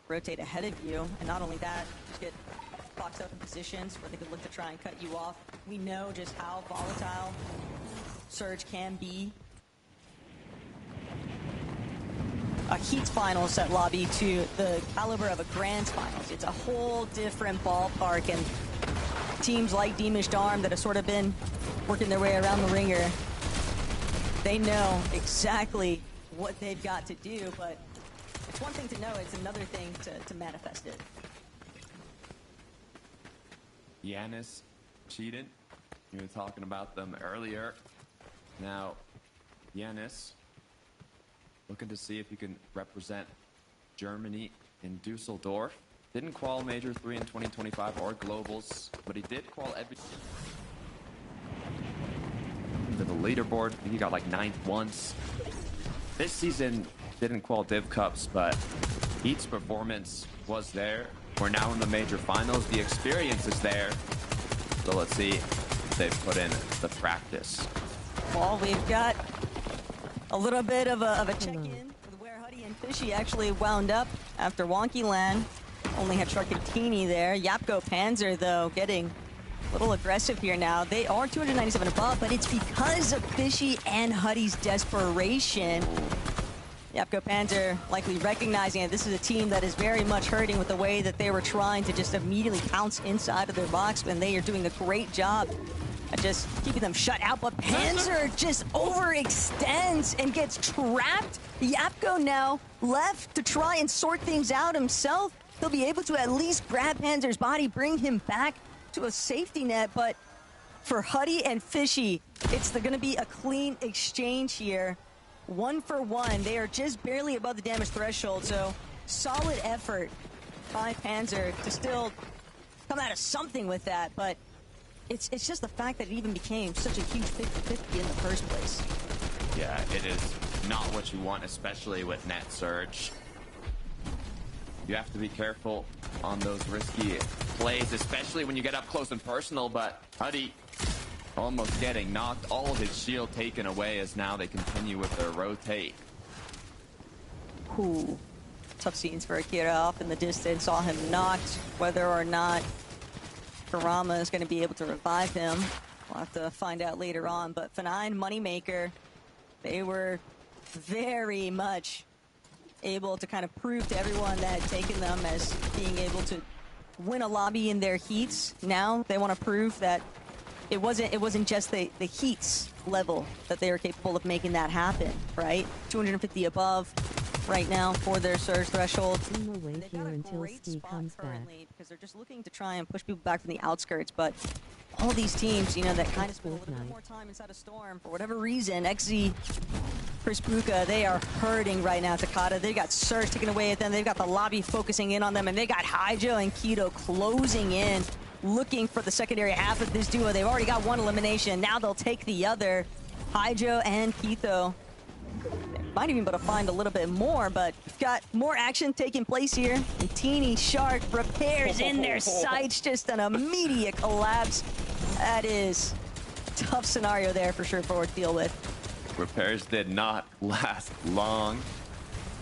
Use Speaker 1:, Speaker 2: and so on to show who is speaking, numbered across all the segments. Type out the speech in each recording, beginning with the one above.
Speaker 1: Rotate ahead of you, and not only that, just get boxed up in positions where they could look to try and cut you off. We know just how volatile Surge can be. A Heat Finals set lobby to the caliber of a Grand Finals. It's a whole different ballpark, and teams like Deemish Darm that have sort of been working their way around the ringer, they know exactly what they've got to do, but it's one thing to know, it's another thing to manifest it.
Speaker 2: Giannis cheated. You were talking about them earlier. Now, Giannis looking to see if he can represent Germany in Dusseldorf. Didn't qual Major 3 in 2025 or Globals, but he did qual everything. To the leaderboard, I think he got like 9th once. This season, didn't qual Div Cups, but Heat's performance was there. We're now in the major finals. The experience is there. So let's see if they've put in the practice.
Speaker 1: Well, we've got a little bit of a check-in with where Huddy and Fishy actually wound up after Wonky Land. Only had Sharkatini there. Yapko Panzer, though, getting a little aggressive here now. They are 297 above, but it's because of Fishy and Huddy's desperation. Yapko Panzer likely recognizing that this is a team that is very much hurting with the way that they were trying to just immediately pounce inside of their box, and they are doing a great job at just keeping them shut out. But Panzer just overextends and gets trapped. Yapko now left to try and sort things out himself. He'll be able to at least grab Panzer's body, bring him back to a safety net, but for Huddy and Fishy, it's going to be a clean exchange here. 1 for 1. They are just barely above the damage threshold, so solid effort by Panzer to still come out of something with that, but it's just the fact that it even became such a huge 50-50 in the first place.
Speaker 2: Yeah, it is not what you want, especially with Net Surge. You have to be careful on those risky plays, especially when you get up close and personal, but Huddy almost getting knocked, all of his shield taken away as now they continue with their rotate.
Speaker 1: Ooh, tough scenes for Akira off in the distance. Saw him knocked. Whether or not Kurama is going to be able to revive him, we'll have to find out later on. But F9, Moneymaker, they were very much able to kind of prove to everyone that had taken them as being able to win a lobby in their heats. Now they want to prove that it wasn't just the heats level that they are capable of making that happen, right? 250 above right now for their surge threshold.
Speaker 3: We'll wait here until Steve comes back.
Speaker 1: Because they're just looking to try and push people back from the outskirts, but all these teams, you know, that kind of spend a little bit more time inside a storm for whatever reason. XZ, Chris Buka, they are hurting right now. Takata, they got Surge taken away at them. They've got the lobby focusing in on them, and they got Haijo and Keto closing in, looking for the secondary half of this duo. They've already got one elimination. Now they'll take the other. Haijo and Keto might even be able to find a little bit more, but we've got more action taking place here. And Teeny Shark repairs in their sights, just an immediate collapse. That is a tough scenario there for sure forward to deal with.
Speaker 2: Repairs did not last long,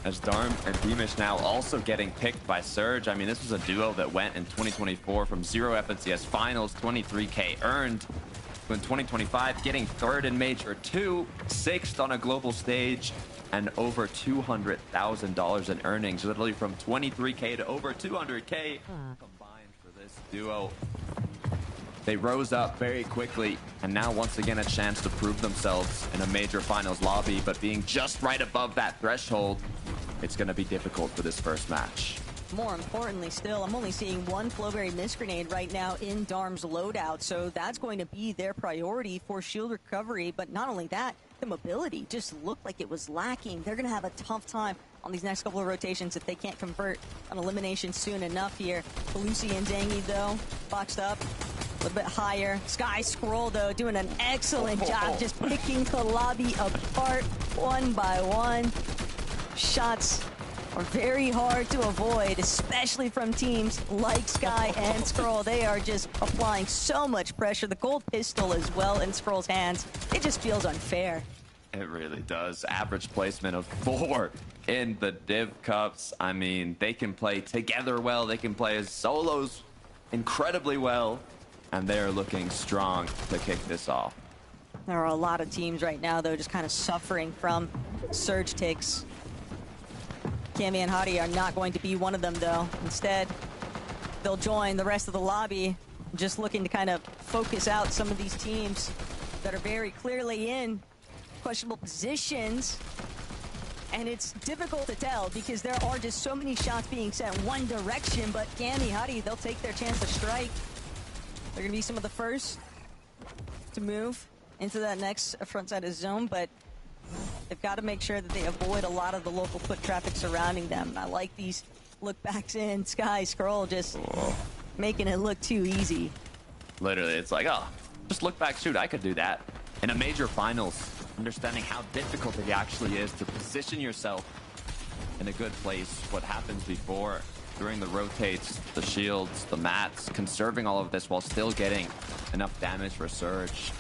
Speaker 2: as Darm and Deemish now also getting picked by Surge. I mean, this was a duo that went in 2024 from 0 FNCS Finals, 23K earned. In 2025, getting 3rd in Major 2, 6th on a global stage, and over $200,000 in earnings, literally from 23K to over 200K combined for this duo. They rose up very quickly, and now once again a chance to prove themselves in a major finals lobby, but being just right above that threshold, it's going to be difficult for this first match.
Speaker 1: More importantly still, I'm only seeing one Flowberry Mist Grenade right now in Darm's loadout, so that's going to be their priority for shield recovery. But not only that, the mobility just looked like it was lacking. They're going to have a tough time on these next couple of rotations if they can't convert an elimination soon enough here. Lucy and Zangy, though, boxed up a little bit higher. Sky Scroll, though, doing an excellent job just picking the lobby apart one by one. Shots are very hard to avoid, especially from teams like Sky and Scroll. They are just applying so much pressure. The gold pistol as well in Scroll's hands. It just feels unfair.
Speaker 2: It really does. Average placement of 4 in the Div Cups. I mean, they can play together well. They can play as solos incredibly well. And they're looking strong to kick this off.
Speaker 1: There are a lot of teams right now, though, just kind of suffering from surge ticks. Cammy and Hottie are not going to be one of them, though. Instead, they'll join the rest of the lobby, just looking to kind of focus out some of these teams that are very clearly in questionable positions. And it's difficult to tell because there are just so many shots being sent one direction, but Cammy, Hottie, they'll take their chance to strike. They're going to be some of the first to move into that next front side of zone, but they've got to make sure that they avoid a lot of the local foot traffic surrounding them. And I like these look backs in. Sky Scroll just making it look too easy.
Speaker 2: Literally, it's like, oh, just look back, shoot, I could do that. In a major finals, understanding how difficult it actually is to position yourself in a good place. What happens before, during the rotates, the shields, the mats, conserving all of this while still getting enough damage for Surge.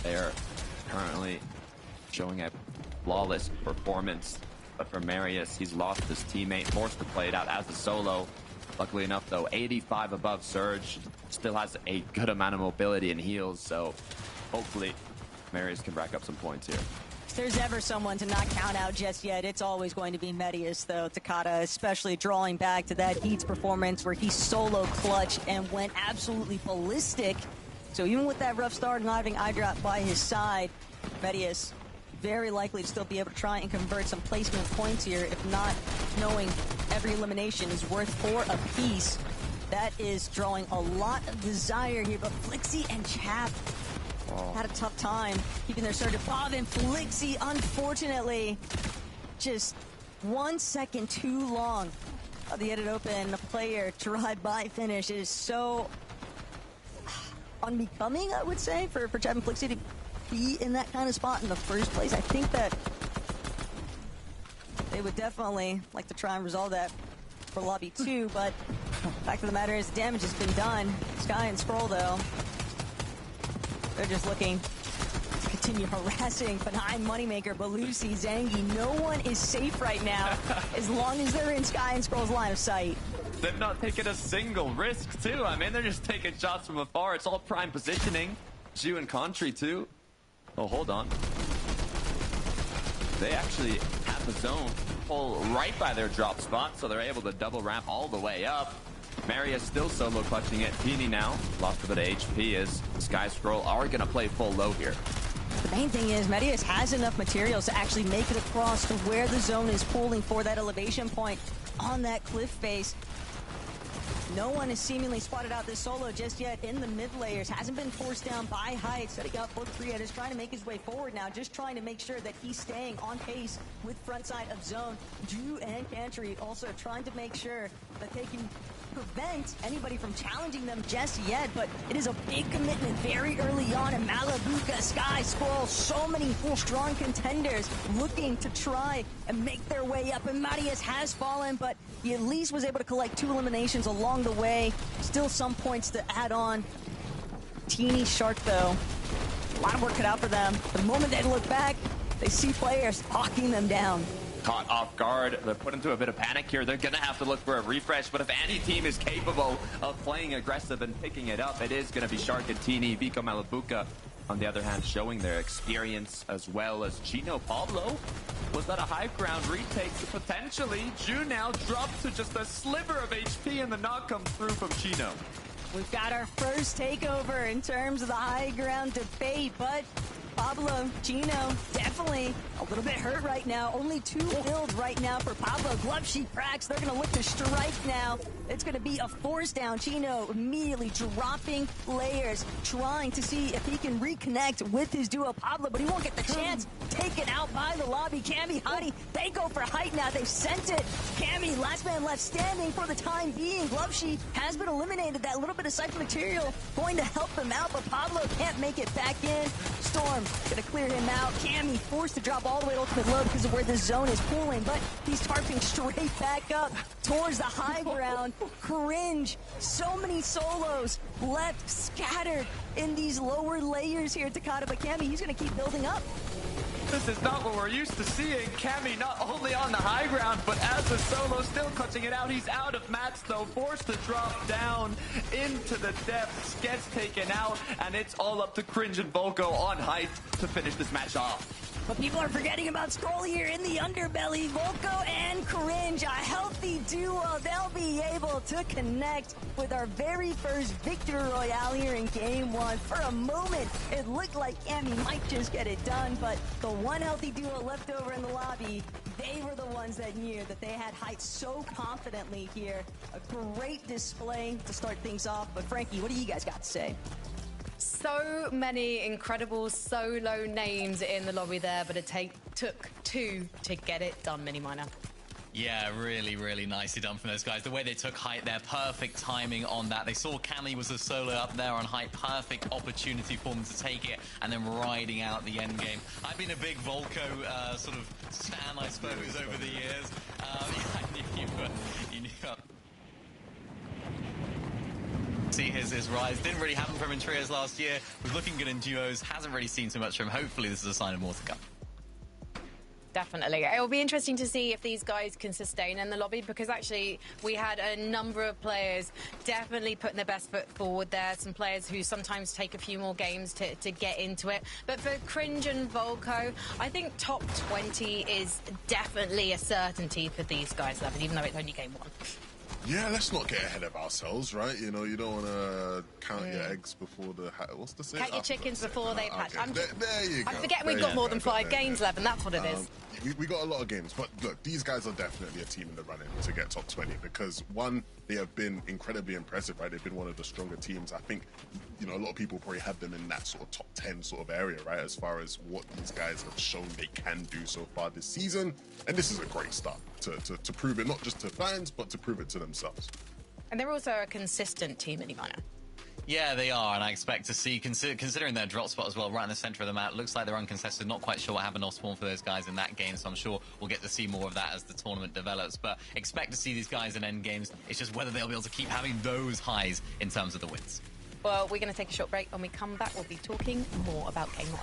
Speaker 2: They're currently showing a flawless performance, but for Marius, he's lost his teammate, forced to play it out as a solo. Luckily enough, though, 85 above Surge, still has a good amount of mobility and heals, so hopefully Marius can rack up some points here.
Speaker 1: If there's ever someone to not count out just yet, it's always going to be Medius, though. Takata, especially drawing back to that Heats performance where he solo clutched and went absolutely ballistic. So even with that rough start and not having iDrop by his side, Medius very likely to still be able to try and convert some placement points here, if not knowing every elimination is worth 4 apiece. That is drawing a lot of desire here, but Flixie and Chap had a tough time keeping their surge above, and Flixie, unfortunately, just 1 second too long of the edit open player drive-by finish. It is so unbecoming, I would say, for Chap and Flixie to be in that kind of spot in the first place. I think that they would definitely like to try and resolve that for Lobby 2, but fact of the matter is damage has been done. Sky and Scroll, though, they're just looking to continue harassing benign moneymaker Belusi, Zangy. No one is safe right now as long as they're in Sky and Scroll's line of sight.
Speaker 2: They've not taken a single risk, too. I mean, they're just taking shots from afar. It's all prime positioning. Zhu and Contri, too. Oh, hold on. They actually have the zone pull right by their drop spot, so they're able to double ramp all the way up. Marius still solo clutching it. Teeny now lost a bit of HP as Sky Scroll are going to play full low here.
Speaker 1: The main thing is Medius has enough materials to actually make it across to where the zone is pulling for that elevation point on that cliff face. No one is seemingly spotted out this solo just yet in the mid layers. Hasn't been forced down by height. Setting up for Priya, is trying to make his way forward now. Just trying to make sure that he's staying on pace with front side of zone. Drew and Cantry also trying to make sure that they can prevent anybody from challenging them just yet, but it is a big commitment very early on in Malabuka, Sky, Squirrel, so many strong contenders looking to try and make their way up, and Marius has fallen, but he at least was able to collect 2 eliminations along the way. Still some points to add on. Teeny Shark, though, a lot of work cut out for them. The moment they look back, they see players hawking them down.
Speaker 2: Caught off guard. They're put into a bit of panic here. They're going to have to look for a refresh, but if any team is capable of playing aggressive and picking it up, it is going to be Shark and Teeny. Vico Malabuka, on the other hand, showing their experience as well as Chino. Pablo, was that a high ground retake? Potentially. Ju now dropped to just a sliver of HP, and the knock comes through from Chino.
Speaker 1: We've got our first takeover in terms of the high ground debate, but Pablo, Chino, definitely a little bit hurt right now. Only 2 builds right now for Pablo. Glove sheet cracks. They're going to look to strike now. It's going to be a force down. Chino immediately dropping layers, trying to see if he can reconnect with his duo Pablo, but he won't get the chance. Taken out by the lobby. Cammy, Hottie, they go for height now. They've sent it. Cammy, last man left standing for the time being. Glove sheet has been eliminated. That little bit of cycle material going to help them out, but Pablo can't make it back in. Storm gonna clear him out. Cammy forced to drop all the way to ultimate low because of where the zone is pulling, but he's tarping straight back up towards the high ground. Cringe. So many solos left scattered in these lower layers here, Takata, but Cammy, he's gonna keep building up.
Speaker 2: This is not what we're used to seeing. Cammy not only on the high ground, but as a solo, still clutching it out. He's out of mats, though, forced to drop down into the depths, gets taken out, and it's all up to Cringe and Volko on height to finish this match off.
Speaker 1: But people are forgetting about Scroll here in the underbelly. Volko and Cringe, a healthy duo. They'll be able to connect with our very first Victory Royale here in Game 1. For a moment, it looked like Cammy might just get it done, but the one healthy duo left over in the lobby, they were the ones that knew that they had height so confidently here. A great display to start things off. But Frankie, what do you guys got to say?
Speaker 4: So many incredible solo names in the lobby there, but it took 2 to get it done, Mini Miner.
Speaker 5: Yeah, really, really nicely done from those guys. The way they took height there, perfect timing on that. They saw Cammy was a solo up there on height, perfect opportunity for them to take it, and then riding out the end game. I've been a big Volko sort of stan, I suppose, over the years. Yeah, I knew you knew see his rise. Didn't really happen from him in trios last year. Was looking good in duos. Hasn't really seen too much from him. Hopefully this is a sign of more to come.
Speaker 4: Definitely. It'll be interesting to see if these guys can sustain in the lobby, because actually we had a number of players definitely putting their best foot forward there. Some players who sometimes take a few more games to get into it. But for Cringe and Volko, I think top 20 is definitely a certainty for these guys, even though it's only game 1.
Speaker 6: Yeah, let's not get ahead of ourselves, right? You know, you don't want to count your eggs before the... What's the saying?
Speaker 4: Count your chickens before they've hatched.
Speaker 6: There you go.
Speaker 4: I'm forgetting we've got more than 5 games, Levin. That's what it is.
Speaker 6: We got a lot of games, but look, these guys are definitely a team in the running to get top 20 because, one, they have been incredibly impressive, right? They've been one of the stronger teams. I think, you know, a lot of people probably have them in that sort of top 10 sort of area, right? As far as what these guys have shown they can do so far this season. And this is a great start to prove it, not just to fans, but to prove it to themselves.
Speaker 4: And they're also a consistent team, Minimana.
Speaker 5: Yeah, they are, and I expect to see, considering their drop spot as well, right in the center of the map, looks like they're uncontested. Not quite sure what happened off spawn for those guys in that game, so I'm sure we'll get to see more of that as the tournament develops. But expect to see these guys in end games. It's just whether they'll be able to keep having those highs in terms of the wins.
Speaker 4: Well, we're going to take a short break. When we come back, we'll be talking more about Game 1.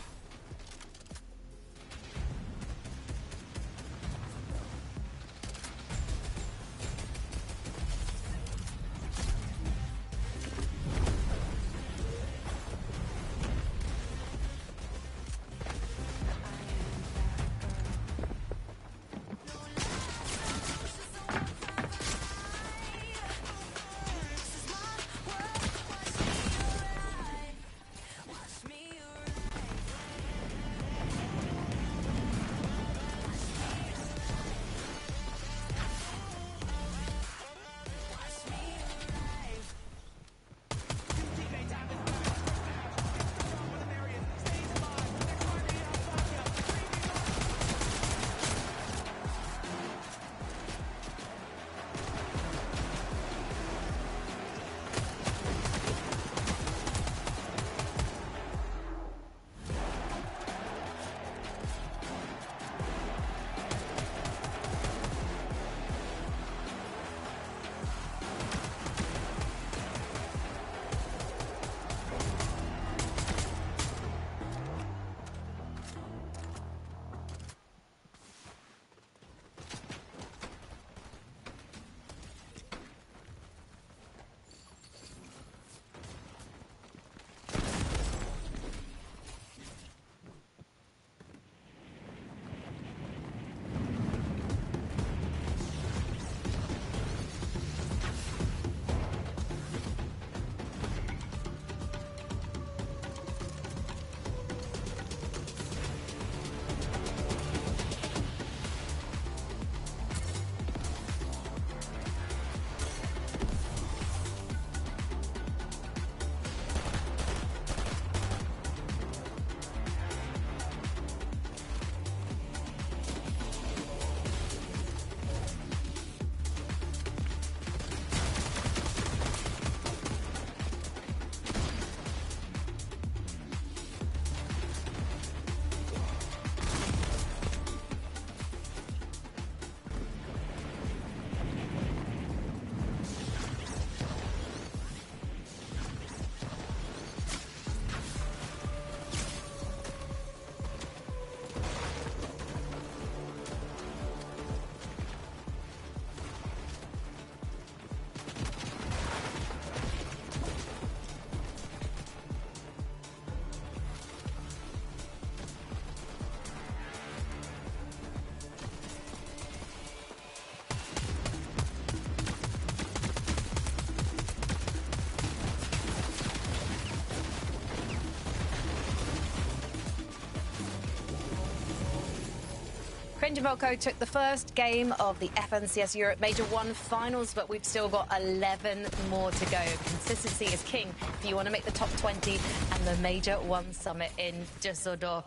Speaker 4: Velko took the first game of the FNCS Europe Major 1 finals, but we've still got 11 more to go. Consistency is king if you want to make the top 20 and the Major 1 Summit in Düsseldorf.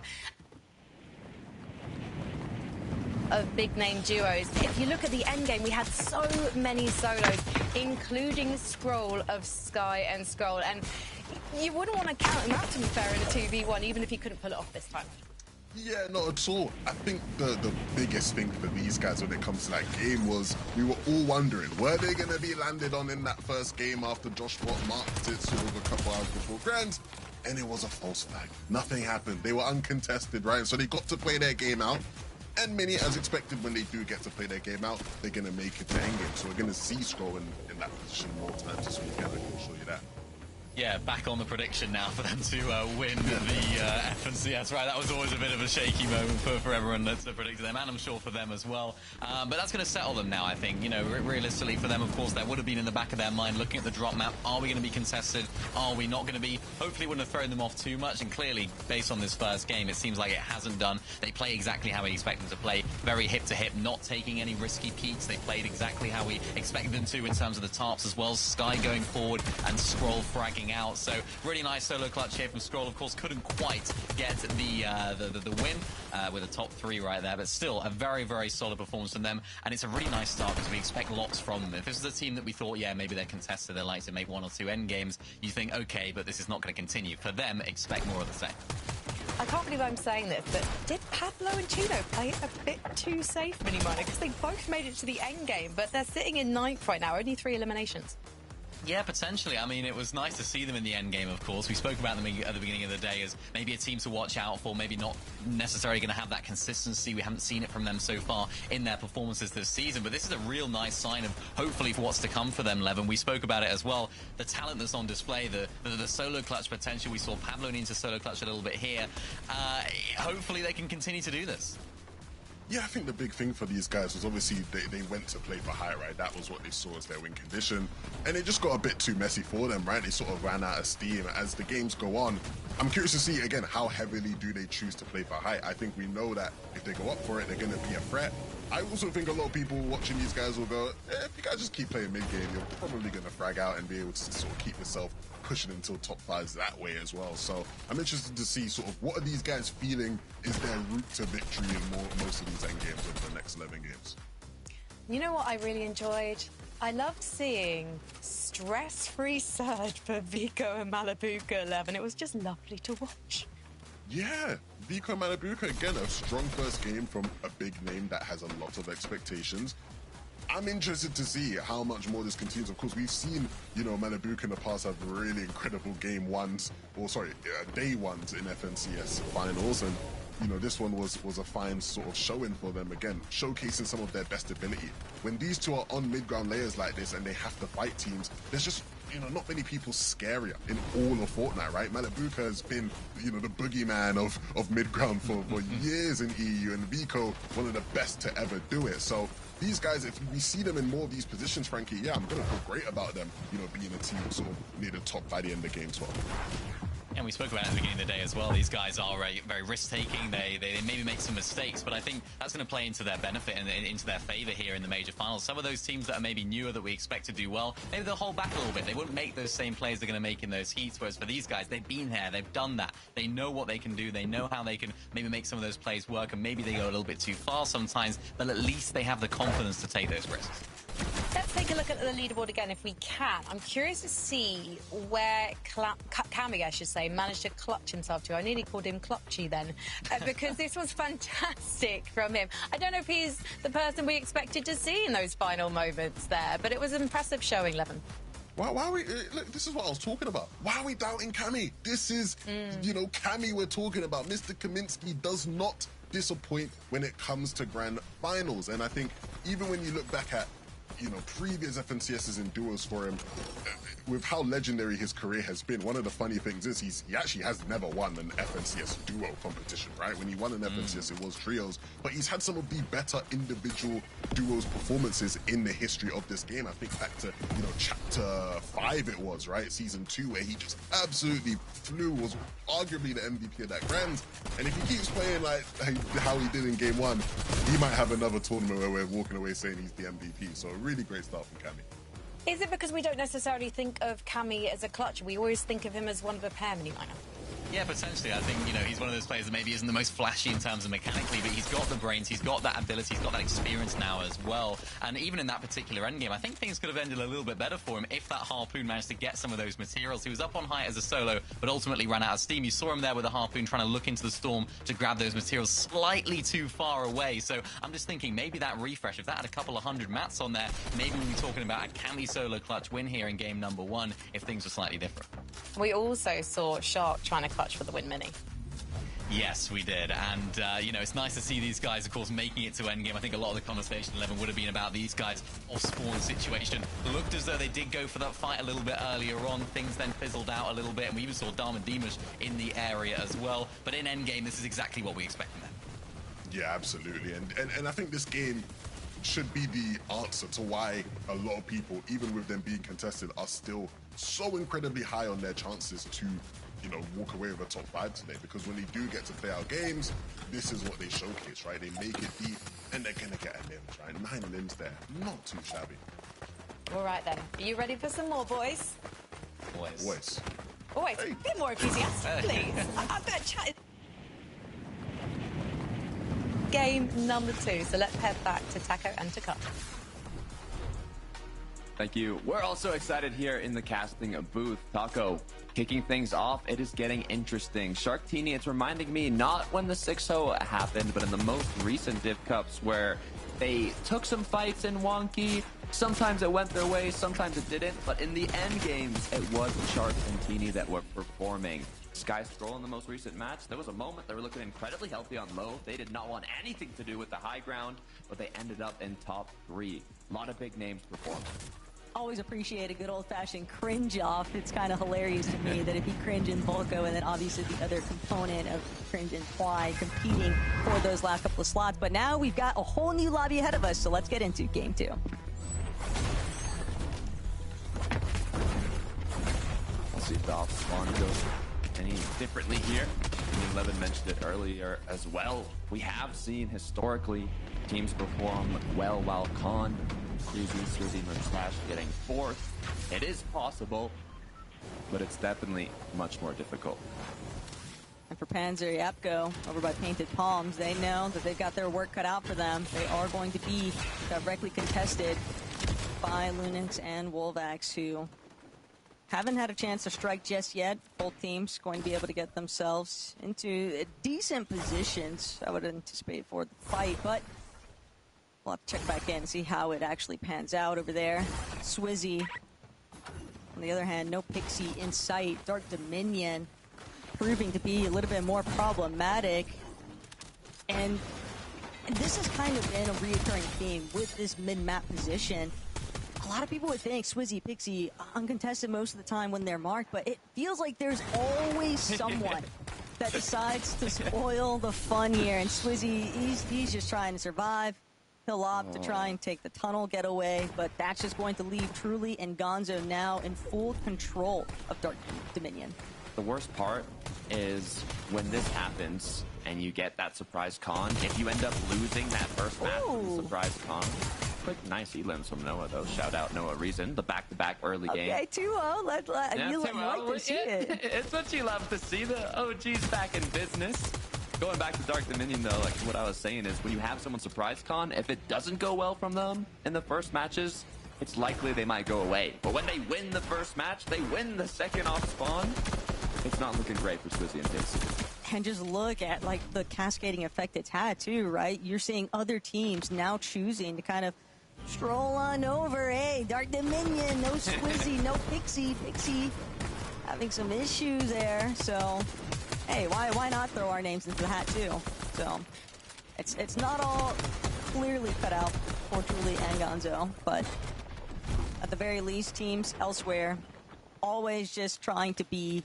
Speaker 4: Of big-name duos. If you look at the end game, we had so many solos, including Scroll of Sky and Scroll, and you wouldn't want to count them out, to be fair, in a 2v1, even if you couldn't pull it off this time.
Speaker 6: Yeah, not at all. I think the biggest thing for these guys when it comes to that game was we were all wondering, were they going to be landed on in that first game after Josh Watt marked it sort of a couple hours before Grand? And it was a false flag. Nothing happened. They were uncontested, right? So they got to play their game out. And many, as expected, when they do get to play their game out, they're going to make it to endgame. So we're going to see Scroll in that position more times this weekend. I can show you that.
Speaker 5: Yeah, back on the prediction now for them to win the FNCS. Right, that was always a bit of a shaky moment for everyone that's predicted them, and I'm sure for them as well. But that's going to settle them now, I think. You know, realistically for them, of course, that would have been in the back of their mind looking at the drop map. Are we going to be contested? Are we not going to be? Hopefully it wouldn't have thrown them off too much, and clearly, based on this first game, it seems like it hasn't done. They play exactly how we expect them to play, very hip-to-hip, not taking any risky peaks. They played exactly how we expected them to in terms of the tarps as well. Sky going forward and Scroll fragging out. So really nice solo clutch here from Scroll. Of course, couldn't quite get the win with a top 3 right there, but still a very, very solid performance from them. And it's a really nice start because we expect lots from them. If this is a team that we thought, yeah, maybe they're contested, they're like to make 1 or 2 end games, you think, okay, but this is not going to continue. For them, expect more of the same.
Speaker 4: I can't believe I'm saying this, but did Pablo and Chino play a bit too safe, Miniminer? Because they both made it to the end game, but they're sitting in 9th right now, only 3 eliminations.
Speaker 5: Yeah, potentially. I mean, it was nice to see them in the end game, of course. We spoke about them at the beginning of the day as maybe a team to watch out for, maybe not necessarily going to have that consistency. We haven't seen it from them so far in their performances this season, but this is a real nice sign of hopefully for what's to come for them, Levin. We spoke about it as well. The talent that's on display, the solo clutch potential. We saw Pablo need to solo clutch a little bit here. Hopefully they can continue to do this.
Speaker 6: Yeah, I think the big thing for these guys was obviously they went to play for height, right? That was what they saw as their win condition. And it just got a bit too messy for them, right? They sort of ran out of steam. As the games go on, I'm curious to see, again, how heavily do they choose to play for height? I think we know that if they go up for it, they're going to be a threat. I also think a lot of people watching these guys will go, if you guys just keep playing mid-game, you're probably going to frag out and be able to sort of keep yourself pushing until top 5s that way as well. So I'm interested to see sort of what are these guys feeling is their route to victory in most of these end games over the next 11 games.
Speaker 4: You know what I really enjoyed? I loved seeing stress-free surge for Vico and Malabuka 11. It was just lovely to watch.
Speaker 6: Yeah, Vico Malabuka, again, a strong first game from a big name that has a lot of expectations. I'm interested to see how much more this continues. Of course, we've seen, you know, Malabuka in the past have really incredible day ones in FNCS finals, and you know, this one was a fine sort of showing for them, again, showcasing some of their best ability. When these two are on mid-ground layers like this and they have to fight teams, there's just, you know, not many people scarier in all of Fortnite, right? Malabuka has been, you know, the boogeyman of mid-ground for years in EU, and Vico, one of the best to ever do it. So these guys, if we see them in more of these positions, Frankie, yeah, I'm going to feel great about them, you know, being a team sort of near the top by the end of game 12.
Speaker 5: And we spoke about it at the beginning of the day as well. These guys are very risk-taking. They maybe make some mistakes, but I think that's going to play into their benefit and into their favor here in the major finals. Some of those teams that are maybe newer that we expect to do well, maybe they'll hold back a little bit. They wouldn't make those same plays they're going to make in those heats, whereas for these guys, they've been here, they've done that. They know what they can do. They know how they can maybe make some of those plays work, and maybe they go a little bit too far sometimes, but at least they have the confidence to take those risks.
Speaker 4: Let's take a look at the leaderboard again if we can. I'm curious to see where Cammy, I should say, managed to clutch himself to. I nearly called him Clutchy then, because this was fantastic from him. I don't know if he's the person we expected to see in those final moments there, but it was an impressive showing, Levin.
Speaker 6: Why are we, look, this is what I was talking about. Why are we doubting Cammy? This is, you know, Cammy we're talking about. Mr. Kaminsky does not disappoint when it comes to grand finals. And I think even when you look back at, you know, previous FNCSs in duos for him, with how legendary his career has been, one of the funny things is he actually has never won an FNCS duo competition, right? When he won an FNCS, it was trios, but he's had some of the better individual duos performances in the history of this game. I think back to, you know, chapter 5 it was, right? Season 2, where he just absolutely flew, was arguably the MVP of that grand. And if he keeps playing like how he did in game 1, he might have another tournament where we're walking away saying he's the MVP. So a really great start from Cammy.
Speaker 4: Is it because we don't necessarily think of Cammy as a clutch? We always think of him as one of a pair mini miner.
Speaker 5: Yeah, potentially. I think, you know, he's one of those players that maybe isn't the most flashy in terms of mechanically, but he's got the brains, he's got that ability, he's got that experience now as well. And even in that particular endgame, I think things could have ended a little bit better for him if that Harpoon managed to get some of those materials. He was up on height as a solo, but ultimately ran out of steam. You saw him there with a Harpoon trying to look into the storm to grab those materials slightly too far away. So I'm just thinking maybe that refresh, if that had a couple of 100 mats on there, maybe we'd be talking about a Cammy solo clutch win here in game number 1 if things were slightly different.
Speaker 4: We also saw Shark trying to clutch for the win mini.
Speaker 5: Yes, we did. And, you know, it's nice to see these guys, of course, making it to endgame. I think a lot of the conversation 11 would have been about these guys off-spawn situation. Looked as though they did go for that fight a little bit earlier on. Things then fizzled out a little bit, and we even saw Dharm and Dimash in the area as well. But in endgame, this is exactly what we expect from them.
Speaker 6: Yeah, absolutely. And I think this game should be the answer to why a lot of people, even with them being contested, are still so incredibly high on their chances to, you know, walk away with a top 5 today. Because when they do get to play out games, this is what they showcase, right? They make it deep, and they're gonna get a limbs, right? 9 limbs there, not too shabby.
Speaker 4: All right then, are you ready for some more, boys?
Speaker 6: Boys.
Speaker 4: Oh wait, a bit more enthusiastic, please. I'm going to chat. Game number 2, so let's head back to Taco and Takar.
Speaker 2: Thank you. We're also excited here in the casting booth. Taco, kicking things off, it is getting interesting. Sharktini, it's reminding me not when the 6-0 happened, but in the most recent Div Cups where they took some fights in Wonky. Sometimes it went their way, sometimes it didn't, but in the end games, it was Shark and Tini that were performing. Sky Scroll in the most recent match, there was a moment they were looking incredibly healthy on low. They did not want anything to do with the high ground, but they ended up in top 3. A lot of big names performing.
Speaker 1: Always appreciate a good old-fashioned cringe off. It's kind of hilarious to me that it'd be Cringe and Volko, and then obviously the other component of Cringe and Fly competing for those last couple of slots. But now we've got a whole new lobby ahead of us, so let's get into game 2.
Speaker 2: Let's see if the off-spawn goes any differently here. I mean, Levin mentioned it earlier as well. We have seen historically teams perform well while Khan, Suzy, Slash getting 4th. It is possible, but it's definitely much more difficult.
Speaker 1: And for Panzer Yapko over by Painted Palms, they know that they've got their work cut out for them. They are going to be directly contested by Lunix and Wolvax, who haven't had a chance to strike just yet. Both teams going to be able to get themselves into decent positions, I would anticipate, for the fight, but we'll have to check back in and see how it actually pans out over there. Swizzy, on the other hand, no Pixie in sight. Dark Dominion proving to be a little bit more problematic. And this has kind of been a reoccurring theme with this mid-map position. A lot of people would think Swizzy, Pixie, uncontested most of the time when they're marked, but it feels like there's always someone that decides to spoil the fun here. And Swizzy, he's just trying to survive. He'll opt to try and take the tunnel getaway, but that's just going to leave Truly and Gonzo now in full control of Dark Dominion.
Speaker 2: The worst part is when this happens and you get that surprise con, if you end up losing that first match with the surprise con. Quick, nice elims from Noah, though. Shout out Noah Reason, the back-to-back early game.
Speaker 1: Okay, 2-0. You like to see it.
Speaker 2: It's what you love to see. The OG's back in business. Going back to Dark Dominion, though, like what I was saying is when you have someone surprise con, if it doesn't go well from them in the first matches, it's likely they might go away. But when they win the first match, they win the second off spawn, it's not looking great for Swizzy and Pixie.
Speaker 1: And just look at like the cascading effect it's had too, right? You're seeing other teams now choosing to kind of stroll on over. Hey, Dark Dominion, no Swizzy, no Pixie. Pixie having some issues there, so hey, why not throw our names into the hat too? So it's not all clearly cut out for Truly and Gonzo, but at the very least, teams elsewhere always just trying to be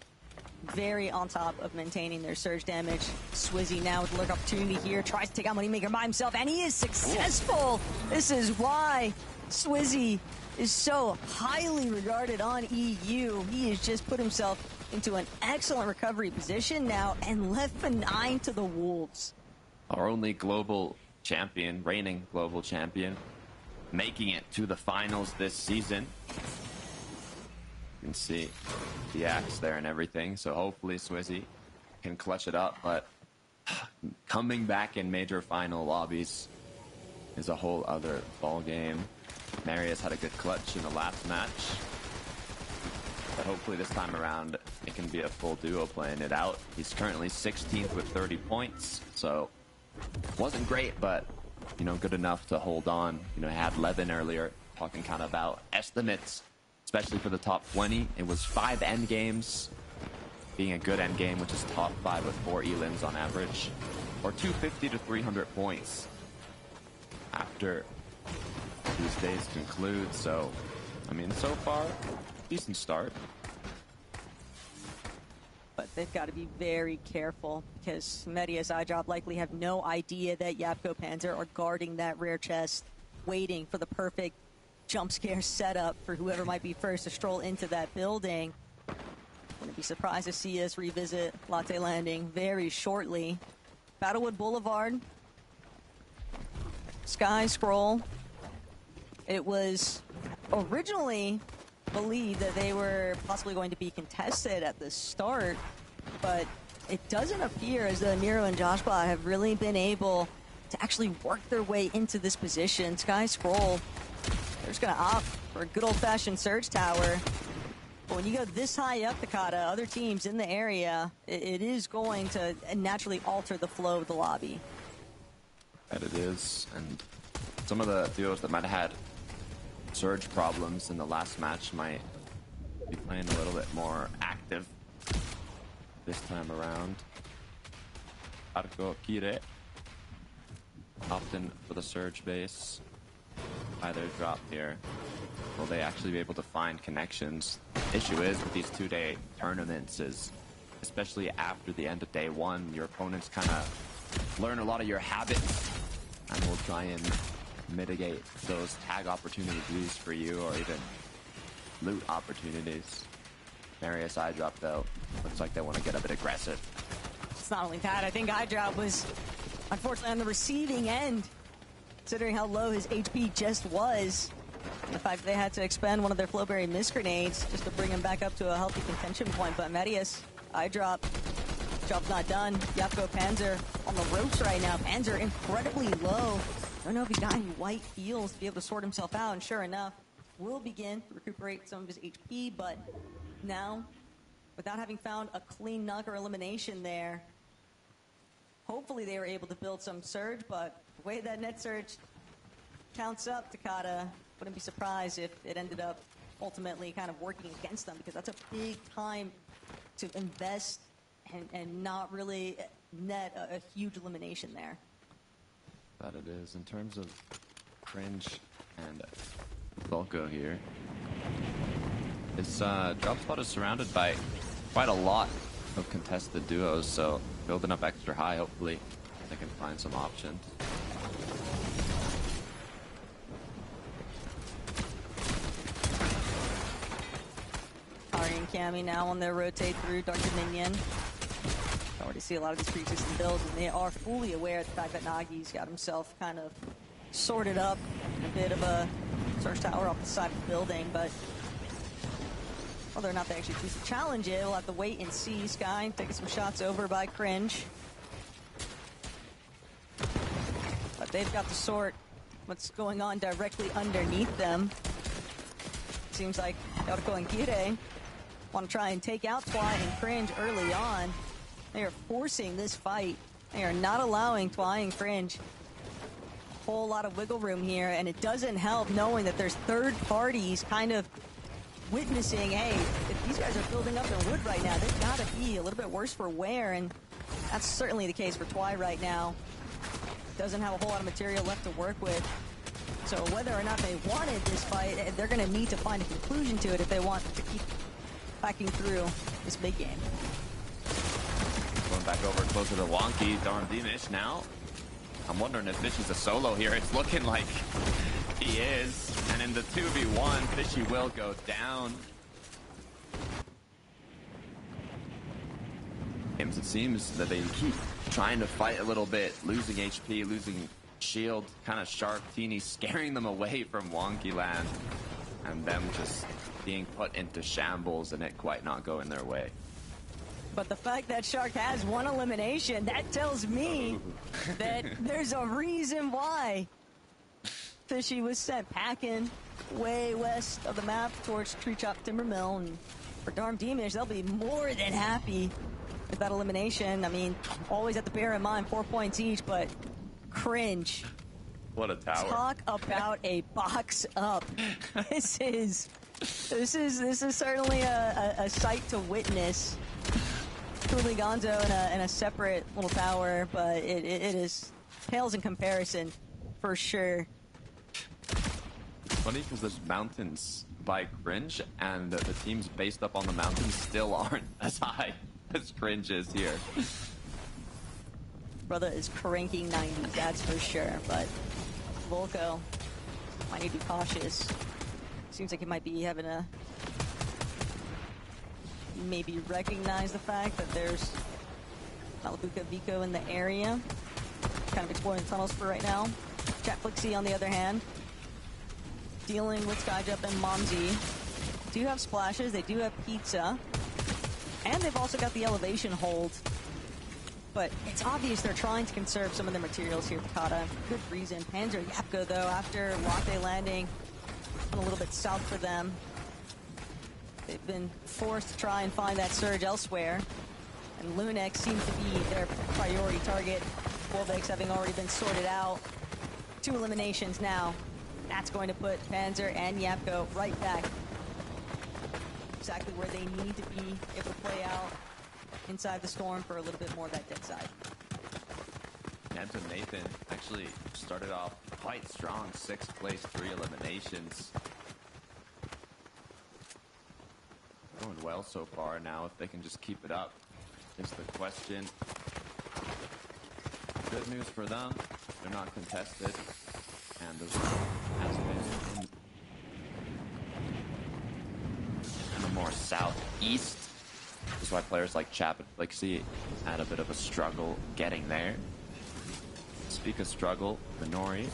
Speaker 1: very on top of maintaining their surge damage. Swizzy now with the lurk opportunity here, tries to take out Moneymaker by himself, and he is successful! This is why Swizzy is so highly regarded on EU. He has just put himself into an excellent recovery position now and left benign to the Wolves.
Speaker 2: Our only global champion, reigning global champion, making it to the finals this season. You can see the axe there and everything, so hopefully Swizzy can clutch it up, but coming back in major final lobbies is a whole other ball game. Marius had a good clutch in the last match, but hopefully this time around it can be a full duo playing it out. He's currently 16th with 30 points, so wasn't great, but you know, good enough to hold on. You know, I had Levin earlier talking kind of about estimates, especially for the top 20. It was 5 end games, being a good end game, which is top 5 with 4 elims on average, or 250 to 300 points after these days conclude. So, I mean, so far, decent start.
Speaker 1: But they've got to be very careful because Media's iDrop likely have no idea that Yapko Panzer are guarding that rare chest, waiting for the perfect jump scare setup for whoever might be first to stroll into that building. Wouldn't be surprised to see us revisit Latte Landing very shortly. Battlewood Boulevard, Sky Scroll. It was originally believed that they were possibly going to be contested at the start, but it doesn't appear as though Nero and Joshua have really been able to actually work their way into this position. Sky Scroll, they're just going to opt for a good old-fashioned Surge Tower. But when you go this high up, Takata, other teams in the area, it is going to naturally alter the flow of the lobby.
Speaker 2: That it is, and some of the duos that might have had surge problems in the last match might be playing a little bit more active this time around. Arco Kire often for the surge base. Either drop here. Will they actually be able to find connections? Issue is with these 2-day tournaments is, especially after the end of day 1, your opponents kind of learn a lot of your habits and will try and mitigate those tag opportunities for you, or even loot opportunities. Marius iDrop though, looks like they want to get a bit aggressive.
Speaker 1: It's not only that, I think iDrop was unfortunately on the receiving end, considering how low his HP just was. And the fact that they had to expend one of their Flowberry Mist Grenades just to bring him back up to a healthy contention point. But Medius, iDrop, job's not done. Yapko Panzer on the ropes right now. Panzer incredibly low. I don't know if he's got any white heals to be able to sort himself out, and sure enough, will begin to recuperate some of his HP, but now, without having found a clean knock or elimination there, hopefully they were able to build some surge, but the way that net surge counts up, Takata, wouldn't be surprised if it ended up ultimately kind of working against them, because that's a big time to invest and not really net a huge elimination there.
Speaker 2: That it is. In terms of Cringe and Volko here, this drop spot is surrounded by quite a lot of contested duos, so building up extra high, hopefully they can find some options.
Speaker 1: Ari and Cammy now on their rotate through Dark Dominion. I already see a lot of these pre-existing builds, and they are fully aware of the fact that Nagi's got himself kind of sorted up in a bit of a Surge Tower off the side of the building, but whether or not they actually choose to challenge it, we'll have to wait and see. Sky taking some shots over by Cringe. But they've got to sort what's going on directly underneath them. Seems like Yauko and Kire want to try and take out Twy and Cringe early on. They are forcing this fight. They are not allowing Twy and Cringe a whole lot of wiggle room here, and it doesn't help knowing that there's third parties kind of witnessing, hey, if these guys are building up their wood right now, they've got to be a little bit worse for wear, and that's certainly the case for Twy right now. Doesn't have a whole lot of material left to work with. So whether or not they wanted this fight, they're going to need to find a conclusion to it if they want to keep backing through this big game.
Speaker 2: Going back over closer to Wonky. Darn Dimish now. I'm wondering if Fishy's a solo here. It's looking like he is. And in the 2v1, Fishy will go down. It seems that they keep trying to fight a little bit, losing HP, losing shield, kind of sharp. Teeny scaring them away from Wonky Land, and them just being put into shambles and it quite not going their way.
Speaker 1: But the fact that Shark has one elimination, that tells me that there's a reason why Fishy was sent packing way west of the map towards Tree Chop Timber Mill. And for Darm Demish, they'll be more than happy with that elimination. I mean, always have to bear in mind 4 points each, but cringe.
Speaker 2: What a tower.
Speaker 1: Talk about a box up. This is certainly a sight to witness. Truly Gonzo in a separate little tower, but it is pales in comparison for sure.
Speaker 2: It's funny because there's mountains by Cringe, and the teams based up on the mountains still aren't as high as Cringe is here.
Speaker 1: Brother is cranking 90s, that's for sure, but Volko might need to be cautious. Seems like he might be having a maybe recognize the fact that there's Malabuka Vico in the area. Kind of exploring the tunnels for right now. Chat Flixie, on the other hand, dealing with Skyjump and Momsy. Do have splashes, they do have pizza, and they've also got the elevation hold. But it's obvious they're trying to conserve some of their materials here, Takata. Good reason. Panzer Yapko, though, after Latte landing a little bit south for them, they've been forced to try and find that surge elsewhere. And Lunex seems to be their priority target. Wolvex having already been sorted out. 2 eliminations now. That's going to put Panzer and Yapko right back exactly where they need to be able to play out inside the storm for a little bit more of that dead side.
Speaker 2: Anton Nathan actually started off quite strong, 6th place, 3 eliminations. Going well so far. Now if they can just keep it up is the question. Good news for them, they're not contested, and there's has been in the more southeast. That's why players like Chap and Flixie had a bit of a struggle getting there. Speak of struggle, Minori.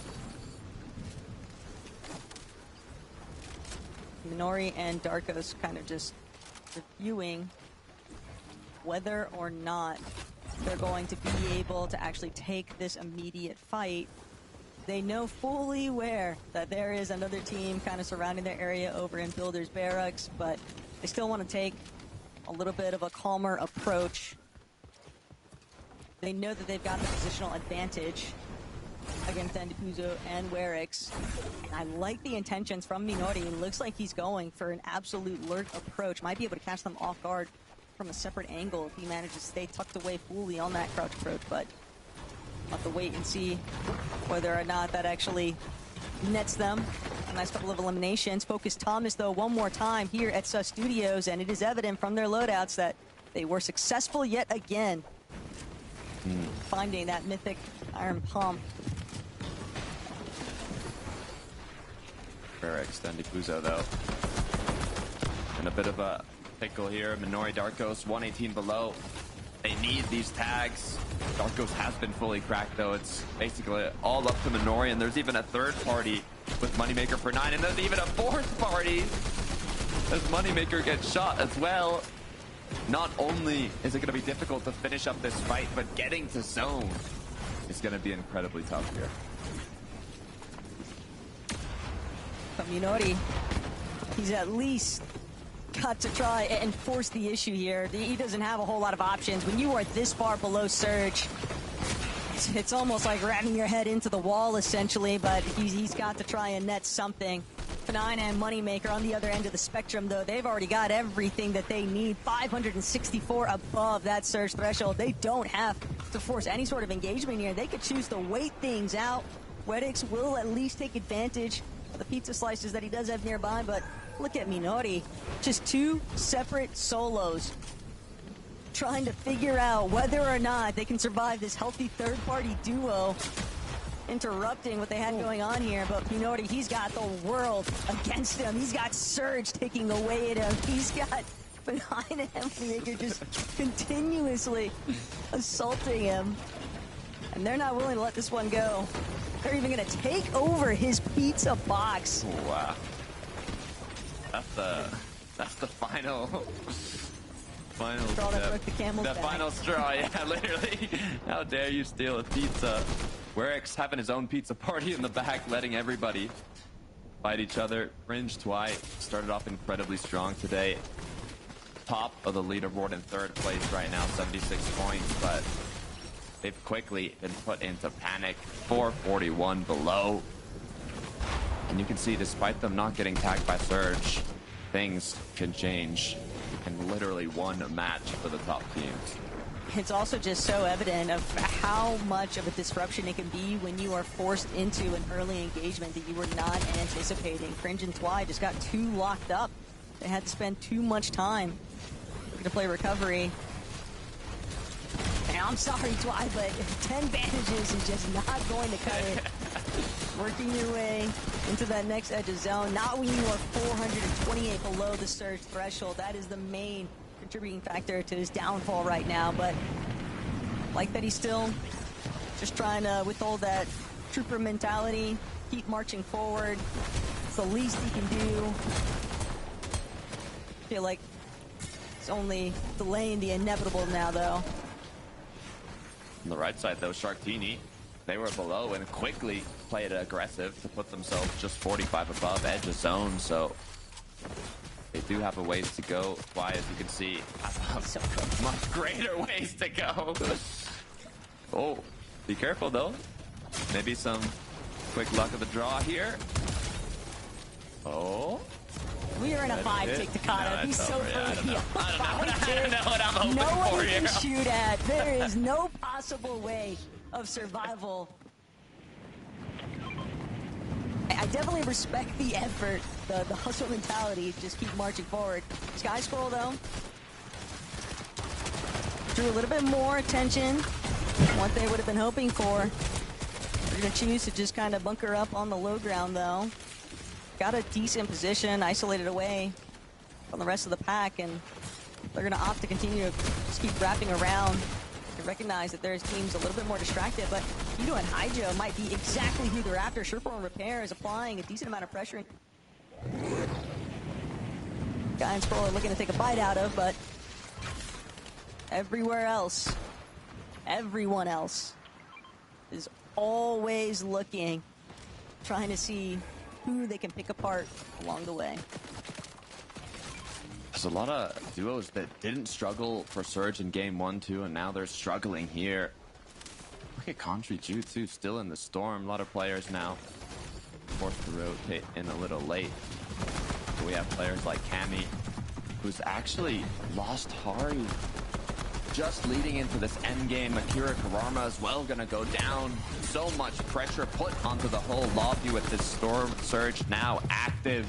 Speaker 1: Minori and Darkos kind of just reviewing whether or not they're going to be able to actually take this immediate fight. They know fully aware that there is another team kind of surrounding their area over in Builder's Barracks, but they still want to take a little bit of a calmer approach. They know that they've got the positional advantage against Andipuzo and Werix. And I like the intentions from Minori. It looks like he's going for an absolute lurk approach. Might be able to catch them off guard from a separate angle if he manages to stay tucked away fully on that crouch approach, but we'll have to wait and see whether or not that actually nets them. A nice couple of eliminations. Focus Thomas, though, one more time here at Sus Studios, and it is evident from their loadouts that they were successful yet again finding that mythic Iron Palm.
Speaker 2: Werix, then Dipuzo, though. And a bit of a pickle here. Minori Darkos, 118 below. They need these tags. Darkos has been fully cracked, though. It's basically all up to Minori, and there's even a third party with Moneymaker for 9, and there's even a 4th party as Moneymaker gets shot as well. Not only is it going to be difficult to finish up this fight, but getting to zone is going to be incredibly tough here.
Speaker 1: But Minori, he's at least got to try and force the issue here. He doesn't have a whole lot of options. When you are this far below Surge, it's almost like ramming your head into the wall, essentially, but he's got to try and net something. F9 and Moneymaker on the other end of the spectrum, though, they've already got everything that they need. 564 above that Surge threshold. They don't have to force any sort of engagement here. They could choose to wait things out. Wedix will at least take advantage of the pizza slices that he does have nearby, but Look at Minori. Just two separate solos trying to figure out whether or not they can survive this healthy third-party duo interrupting what they had going on here. But Minori, he's got the world against him. He's got Surge taking away at him. He's got behind him Maker just continuously assaulting him. And they're not willing to let this one go. They're even going to take over his pizza box.
Speaker 2: Wow. That's the final
Speaker 1: straw that broke the camel's back.
Speaker 2: final straw, yeah, literally. How dare you steal a pizza? Werix having his own pizza party in the back, letting everybody fight each other. Cringe Twi started off incredibly strong today. Top of the leaderboard in third place right now, 76 points, but they've quickly been put into panic. 441 below. And you can see, despite them not getting tagged by Surge, things can change in literally one match for the top teams.
Speaker 1: It's also just so evident of how much of a disruption it can be when you are forced into an early engagement that you were not anticipating. Cringe and Twi just got too locked up. They had to spend too much time to play recovery. And I'm sorry, Twi, but 10 bandages is just not going to cut it. Working your way into that next edge of zone. Not when you are 428 below the Surge threshold. That is the main contributing factor to his downfall right now. But like that, he's still just trying to withhold that trooper mentality, keep marching forward. It's the least he can do. I feel like it's only delaying the inevitable now, though.
Speaker 2: On the right side, though, Sharktini, they were below and quickly played aggressive to put themselves just 45 above edge of zone, so they do have a ways to go. Why, as you can see, have much greater ways to go. Oh, be careful, though. Maybe some quick luck of the draw here. Oh.
Speaker 1: We are in a 5-tick Takata. He's so free.
Speaker 2: I don't know what I'm hoping
Speaker 1: no
Speaker 2: for
Speaker 1: one
Speaker 2: here.
Speaker 1: can shoot at. There is no possible way of survival. I definitely respect the effort, the hustle mentality. Just keep marching forward. Sky Scroll, though, drew a little bit more attention than what they would have been hoping for. They're going to choose to just kind of bunker up on the low ground, though. Got a decent position, isolated away from the rest of the pack, and they're going to opt to continue to just keep wrapping around. They recognize that there's teams a little bit more distracted, but Hito and Hydro might be exactly who they're after. Sureform Repair is applying a decent amount of pressure. Guy and Scroll are looking to take a bite out of, but everywhere else, everyone else is always looking, trying to see who they can pick apart along the way.
Speaker 2: There's a lot of duos that didn't struggle for Surge in game 1, 2, and now they're struggling here. Look at Contri Ju, too, still in the storm. A lot of players now forced to rotate in a little late. We have players like Cammy, who's actually lost Hari just leading into this endgame. Akira Karama as well gonna go down. So much pressure put onto the whole lobby with this Storm Surge now active.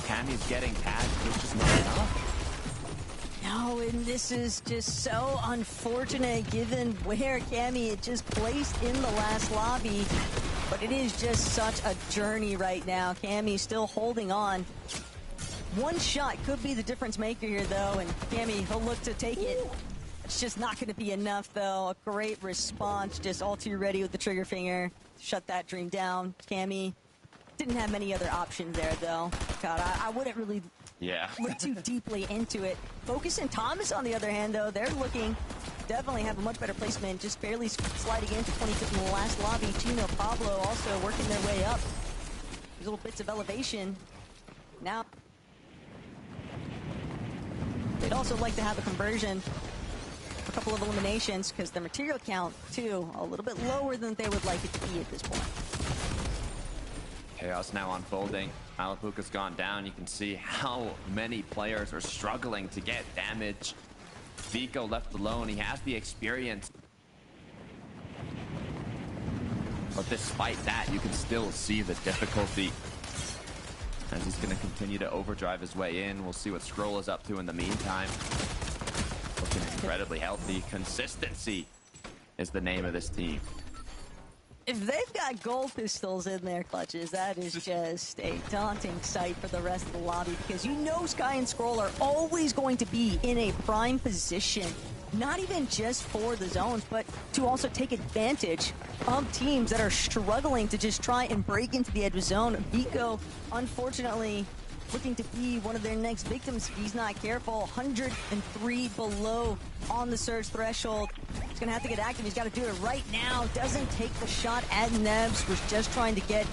Speaker 2: Cammy's getting tagged, which is not enough.
Speaker 1: No, and this is just so unfortunate given where Cammy had just placed in the last lobby. But it is just such a journey right now. Cammy still holding on. One shot could be the difference maker here, though, and Cammy, he'll look to take it. It's just not going to be enough, though. A great response, just all too ready with the trigger finger. Shut that dream down. Cammy didn't have many other options there, though. God, I wouldn't really look too deeply into it. Focus and Thomas, on the other hand, though, they're looking definitely have a much better placement, just barely sliding into 25th in the last lobby. Chino, Pablo also working their way up. These little bits of elevation. Now, they'd also like to have a conversion. A couple of eliminations because their material count, too, a little bit lower than they would like it to be at this point.
Speaker 2: Chaos now unfolding. Malapuka's gone down. You can see how many players are struggling to get damage. Vico left alone. He has the experience. But despite that, you can still see the difficulty. as he's going to continue to overdrive his way in. We'll see what Skrull is up to in the meantime. Looking incredibly healthy. Consistency is the name of this team.
Speaker 1: If they've got gold pistols in their clutches, that is just a daunting sight for the rest of the lobby, because you know Sky and Skrull are always going to be in a prime position, not even just for the zones, but to also take advantage of teams that are struggling to just try and break into the edge of zone. Biko, unfortunately, looking to be one of their next victims if he's not careful. 103 below on the surge threshold. He's gonna have to get active. He's got to do it right now. Doesn't take the shot at Nebs. Was just trying to get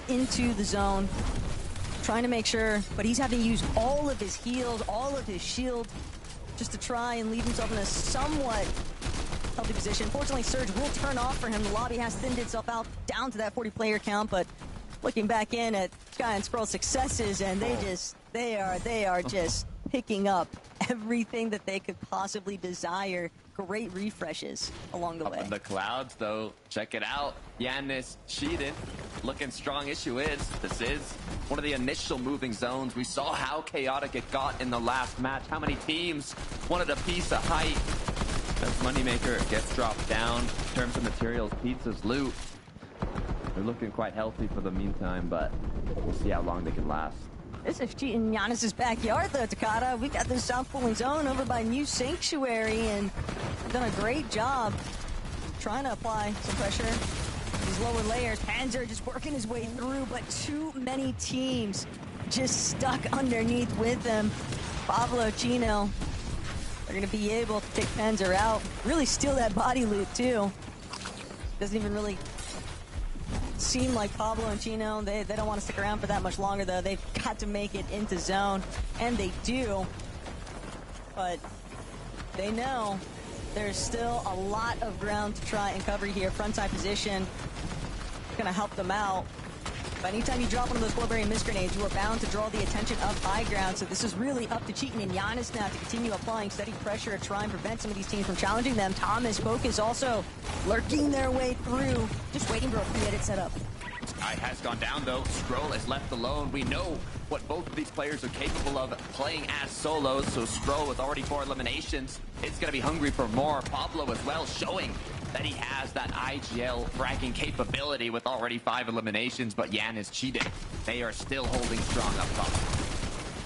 Speaker 1: into the zone, trying to make sure, but he's having to use all of his heals, all of his shield, just to try and leave himself in a somewhat healthy position. Fortunately, Surge will turn off for him. The lobby has thinned itself out down to that 40-player count, but looking back in at Sky and Skrull's successes, and they are just picking up everything that they could possibly desire. Great refreshes along the way.
Speaker 2: Up in the clouds, though, check it out. Giannis cheated. Looking strong. Issue is, this is one of the initial moving zones. We saw how chaotic it got in the last match. How many teams wanted a piece of height. As Moneymaker gets dropped down. In terms of materials, Pizza's loot. They're looking quite healthy for the meantime, but we'll see how long they can last.
Speaker 1: This is cheating Giannis's backyard, though, Takada. We've got this south pulling zone over by New Sanctuary, and they've done a great job trying to apply some pressure. These lower layers, Panzer just working his way through, but too many teams just stuck underneath with him. Pablo, Chino, they're going to be able to take Panzer out, really steal that body loot, too. Doesn't even really seem like Pablo and Chino, they don't want to stick around for that much longer, though. They've got to make it into zone, and they do. But they know there's still a lot of ground to try and cover here. Frontside position going to help them out. But anytime you drop one of those Flowberry Mist Grenades, you are bound to draw the attention of high ground. So this is really up to Cheatin' and Giannis now to continue applying steady pressure to try and prevent some of these teams from challenging them. Thomas, Focus also lurking their way through, just waiting for a pre-edit setup.
Speaker 2: Sky has gone down, though. Skrull is left alone. We know what both of these players are capable of playing as solos, so Skrull, with already 4 eliminations, is going to be hungry for more. Pablo as well, showing that he has that IGL fragging capability with already 5 eliminations, but Yan is cheated. They are still holding strong up top.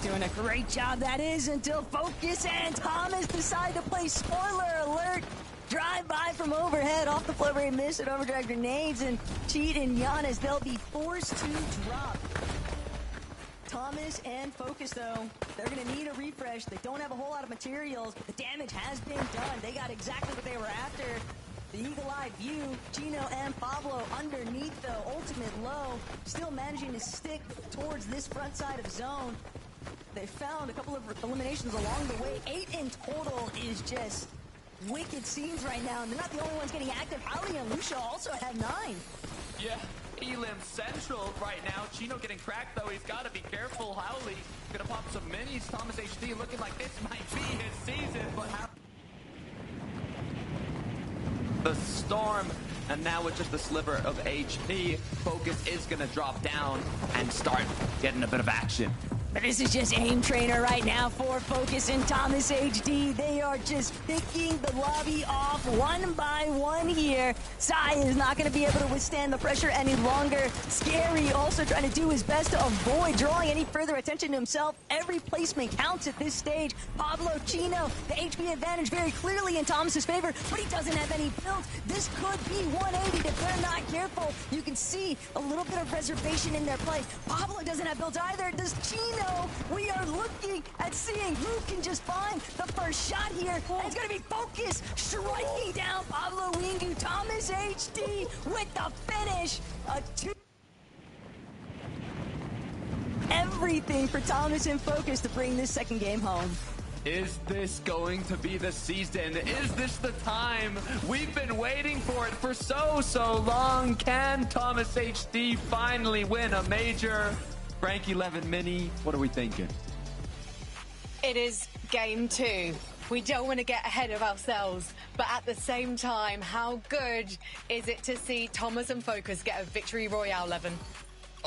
Speaker 1: Doing a great job, that is, until Focus and Thomas decide to play spoiler alert. Drive by from overhead off the Flowberry Mist and overdrive grenades, and Cheat and Giannis, they'll be forced to drop. Thomas and Focus, though, they're going to need a refresh. They don't have a whole lot of materials, but the damage has been done. They got exactly what they were after. The eagle-eye view, Chino and Pablo underneath, though, ultimate low, still managing to stick towards this front side of zone. They found a couple of eliminations along the way. 8 in total is just wicked scenes right now, and they're not the only ones getting active. Holly and Lucia also have 9.
Speaker 2: Yeah, Elim Central right now. Chino getting cracked, though. He's got to be careful. Howley gonna pop some minis. Thomas HD looking like this might be his season, but the storm, and now with just a sliver of HP, Focus is gonna drop down and start getting a bit of action.
Speaker 1: But this is just aim trainer right now for Focus and Thomas HD. They are just picking the lobby off one by one here. Sai is not going to be able to withstand the pressure any longer. Scary also trying to do his best to avoid drawing any further attention to himself. Every placement counts at this stage. Pablo, Chino, the HP advantage very clearly in Thomas's favor, but he doesn't have any build. This could be 180 if they're not careful. You can see a little bit of reservation in their play. Pablo doesn't have build either. Does Chino? We are looking at seeing who can just find the first shot here. And it's going to be Focus striking down Pablo Wingu. Thomas HD with the finish. Everything for Thomas and Focus to bring this second game home.
Speaker 2: Is this going to be the season? Is this the time? We've been waiting for it for so long. Can Thomas HD finally win a major? Frank 11 Mini, what are we thinking?
Speaker 4: It is game 2. We don't want to get ahead of ourselves, but at the same time, how good is it to see Thomas and Focus get a victory royale, Levin?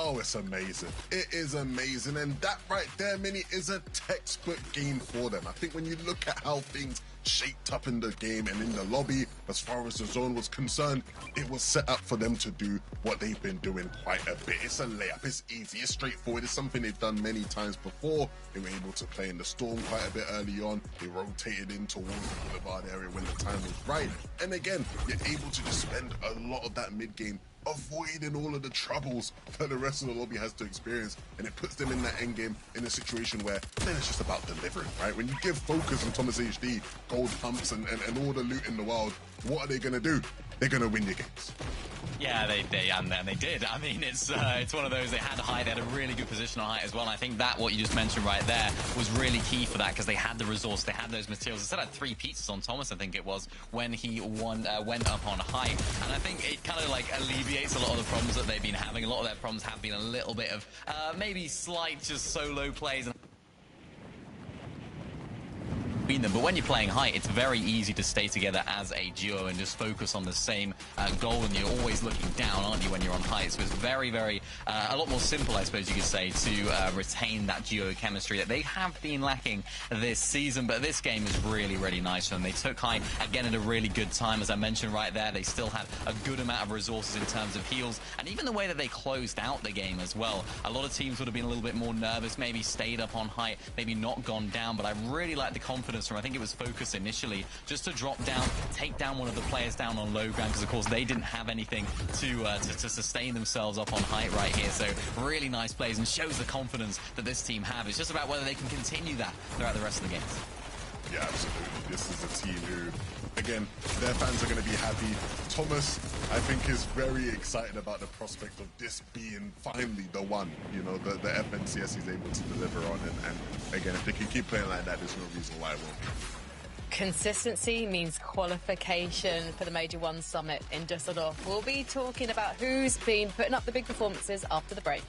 Speaker 6: Oh, it's amazing. It is amazing. And that right there, Mini, is a textbook game for them. I think when you look at how things shaped up in the game and in the lobby, as far as the zone was concerned, it was set up for them to do what they've been doing quite a bit. It's a layup. It's easy. It's straightforward. It's something they've done many times before. They were able to play in the storm quite a bit early on. They rotated in towards the boulevard area when the time was right. And again, you're able to just spend a lot of that mid game avoiding all of the troubles that the rest of the lobby has to experience, and it puts them in that end game in a situation where then it's just about delivering, right? When you give Focus and Thomas HD gold pumps and all the loot in the world, what are they going to do? They're going to win your games.
Speaker 5: Yeah, they did. I mean, it's one of those. They had height. They had a really good position on height as well. And I think that what you just mentioned right there was really key for that, because they had the resource, they had those materials. Instead of 3 pizzas on Thomas, I think it was, when he went up on height. And I think it kind of like alleviates a lot of the problems that they've been having. A lot of their problems have been a little bit of maybe slight just solo plays and them. But when you're playing height, it's very easy to stay together as a duo and just focus on the same goal, and you're always looking down, aren't you, when you're on height? So it's very, very a lot more simple, I suppose you could say, to retain that duo chemistry that they have been lacking this season. But this game is really, really nice for them. They took height again at a really good time. As I mentioned right there, they still had a good amount of resources in terms of heals, and even the way that they closed out the game as well. A lot of teams would have been a little bit more nervous, maybe stayed up on height, maybe not gone down, but I really like the confidence from, I think it was Focus initially, just to drop down, take down one of the players down on low ground, because of course they didn't have anything to sustain themselves up on height right here. So really nice plays, and shows the confidence that this team have. It's just about whether they can continue that throughout the rest of the games.
Speaker 6: Yeah, absolutely. This is a team who, again, their fans are going to be happy. Thomas, I think, is very excited about the prospect of this being finally the one, you know, the FNCS he's able to deliver on. And again, if they can keep playing like that, there's no reason why it won't.
Speaker 4: Consistency means qualification for the Major One Summit in Düsseldorf. We'll be talking about who's been putting up the big performances after the break.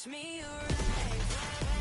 Speaker 7: Me right.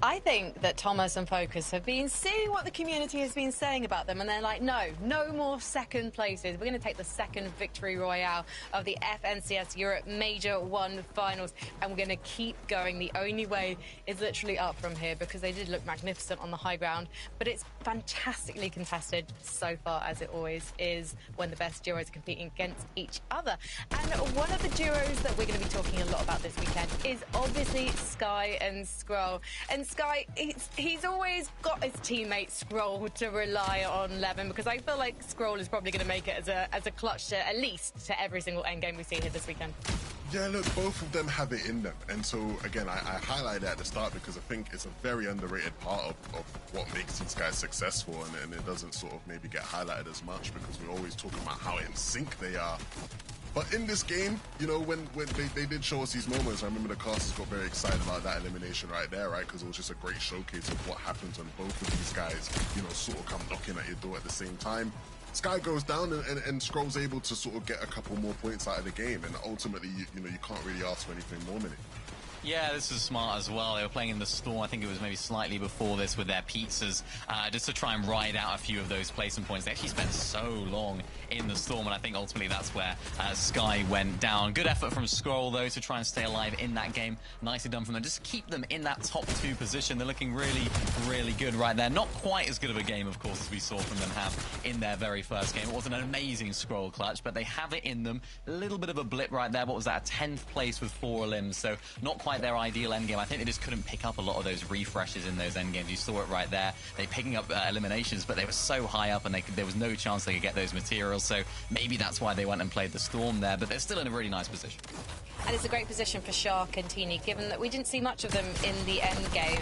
Speaker 4: I think that Thomas and Focus have been seeing what the community has been saying about them, and they're like, no more second places. We're going to take the second victory royale of the FNCS Europe Major 1 finals, and we're going to keep going. The only way is literally up from here, because they did look magnificent on the high ground, but it's fantastically contested so far, as it always is when the best duos are competing against each other. And one of the duos that we're going to be talking a lot about this weekend is obviously Sky and Scroll. And Sky, he's always got his teammate Scroll to rely on, Levin, because I feel like Scroll is probably going to make it as a clutch to at least to every single endgame we see here this weekend.
Speaker 6: Yeah, look, both of them have it in them. And so, again, I highlight that at the start because I think it's a very underrated part of what makes these guys successful, and it doesn't sort of maybe get highlighted as much because we're always talking about how in sync they are. But in this game, you know, when they did show us these moments, I remember the casters got very excited about that elimination right there, right? Because it was just a great showcase of what happens when both of these guys, you know, sort of come knocking at your door at the same time. Sky goes down and Scroll's able to sort of get a couple more points out of the game, and ultimately, you know, you can't really ask for anything more, minute.
Speaker 5: Yeah, this is smart as well. They were playing in the Storm, I think it was maybe slightly before this, with their pizzas, just to try and ride out a few of those placement points. They actually spent so long in the Storm, and I think ultimately that's where Sky went down. Good effort from Scroll, though, to try and stay alive in that game. Nicely done from them. Just keep them in that top 2 position. They're looking really, really good right there. Not quite as good of a game, of course, as we saw from them have in their very first game. It wasn't an amazing Scroll clutch, but they have it in them. A little bit of a blip right there. What was that? A 10th place with 4 limbs, so not quite their ideal endgame. I think they just couldn't pick up a lot of those refreshes in those endgames. You saw it right there. They picking up eliminations, but they were so high up, and there was no chance they could get those materials. So maybe that's why they went and played the Storm there. But they're still in a really nice position.
Speaker 4: And it's a great position for Shark and Teeny, given that we didn't see much of them in the end game.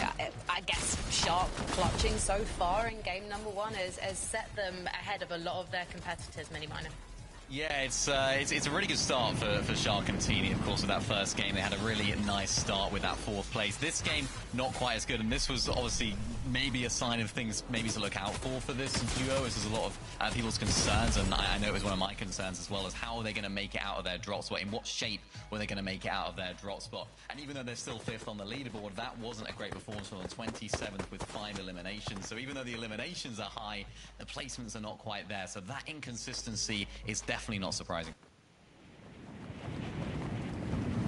Speaker 4: I guess Shark clutching so far in game number 1 has set them ahead of a lot of their competitors, Mini Minor.
Speaker 5: Yeah, it's a really good start for Shark and Teeny, of course, with that first game. They had a really nice start with that 4th place. This game, not quite as good, and this was obviously maybe a sign of things maybe to look out for this duo. This is a lot of people's concerns, and I know it was one of my concerns as well, as how are they going to make it out of their drop spot? In what shape were they going to make it out of their drop spot? And even though they're still 5th on the leaderboard, that wasn't a great performance from them, 27th with 5 eliminations. So even though the eliminations are high, the placements are not quite there. So that inconsistency is definitely not surprising.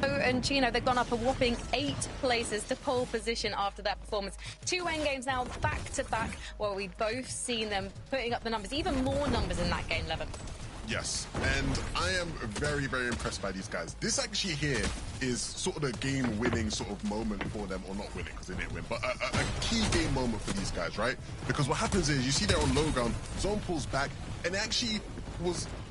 Speaker 4: And Chino, they've gone up a whopping 8 places to pole position after that performance. 2 endgames now back to back, where we've both seen them putting up the numbers, even more numbers in that game, Levin.
Speaker 6: Yes, and I am very, very impressed by these guys. This actually here is sort of the game-winning sort of moment for them, or not winning because they didn't win, but a key game moment for these guys, right? Because what happens is, you see they're on low ground, Zone pulls back, and it actually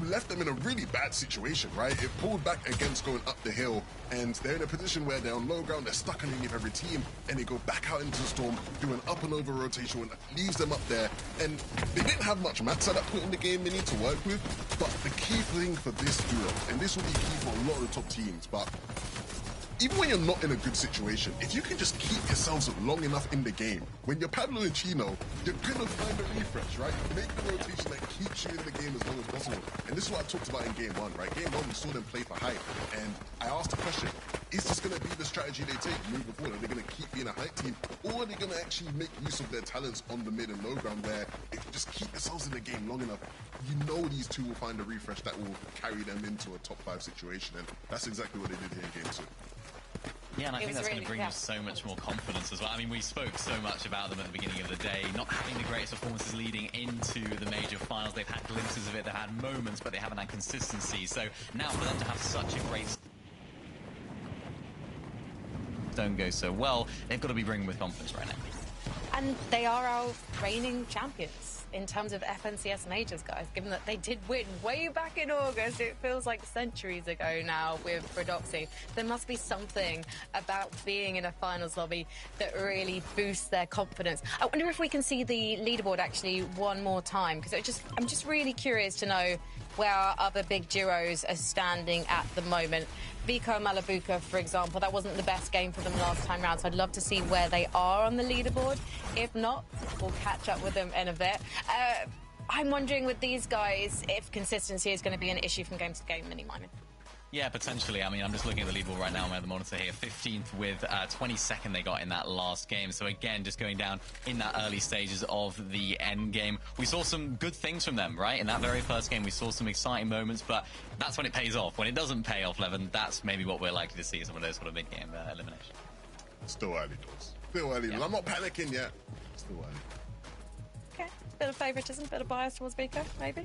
Speaker 6: left them in a really bad situation, right? It pulled back against going up the hill, and they're in a position where they're on low ground, they're stuck underneath every team, and they go back out into the Storm, do an up and over rotation, and leaves them up there. And they didn't have much mats at that point in the game they need to work with, but the key thing for this duo, and this will be key for a lot of the top teams, but even when you're not in a good situation, if you can just keep yourselves long enough in the game, when you're Pablo and Chino, you're gonna find a refresh, right? Make the rotation that keeps you in the game as long as possible. And this is what I talked about in game 1, right? Game 1, we saw them play for height, and I asked the question, is this gonna be the strategy they take moving forward? Are they gonna keep being a height team, or are they gonna actually make use of their talents on the mid and low ground, where if you just keep yourselves in the game long enough, you know these two will find a refresh that will carry them into a top 5 situation, and that's exactly what they did here in game 2.
Speaker 5: Yeah, and I think that's
Speaker 4: really
Speaker 5: going to bring them so much more confidence as well. I mean, we spoke so much about them at the beginning of the day, not having the greatest performances leading into the major finals. They've had glimpses of it, they've had moments, but they haven't had consistency. So now for them to have such a great don't go so well, they've got to be bringing with confidence right now.
Speaker 4: And they are our reigning champions in terms of FNCS majors, guys, given that they did win way back in August. It feels like centuries ago now with Brodoxy. There must be something about being in a finals lobby that really boosts their confidence. I wonder if we can see the leaderboard actually one more time, because I'm just really curious to know where our other big duos are standing at the moment. Vico and Malabuka, for example, that wasn't the best game for them last time round, so I'd love to see where they are on the leaderboard. If not, we'll catch up with them in a bit. I'm wondering with these guys if consistency is going to be an issue from game to game, Mini Minor.
Speaker 5: Yeah, potentially. I mean, I'm just looking at the leaderboard right now on the monitor here. 15th with 22nd they got in that last game. So again, just going down in that early stages of the end game. We saw some good things from them, right? In that very first game, we saw some exciting moments, but that's when it pays off. When it doesn't pay off, Levin, that's maybe what we're likely to see, some of those sort of mid-game eliminations.
Speaker 6: Still early, doors. Still early.
Speaker 5: Yeah.
Speaker 6: I'm not panicking yet. Still early.
Speaker 4: Okay, bit of favouritism, bit of bias towards Bika, maybe.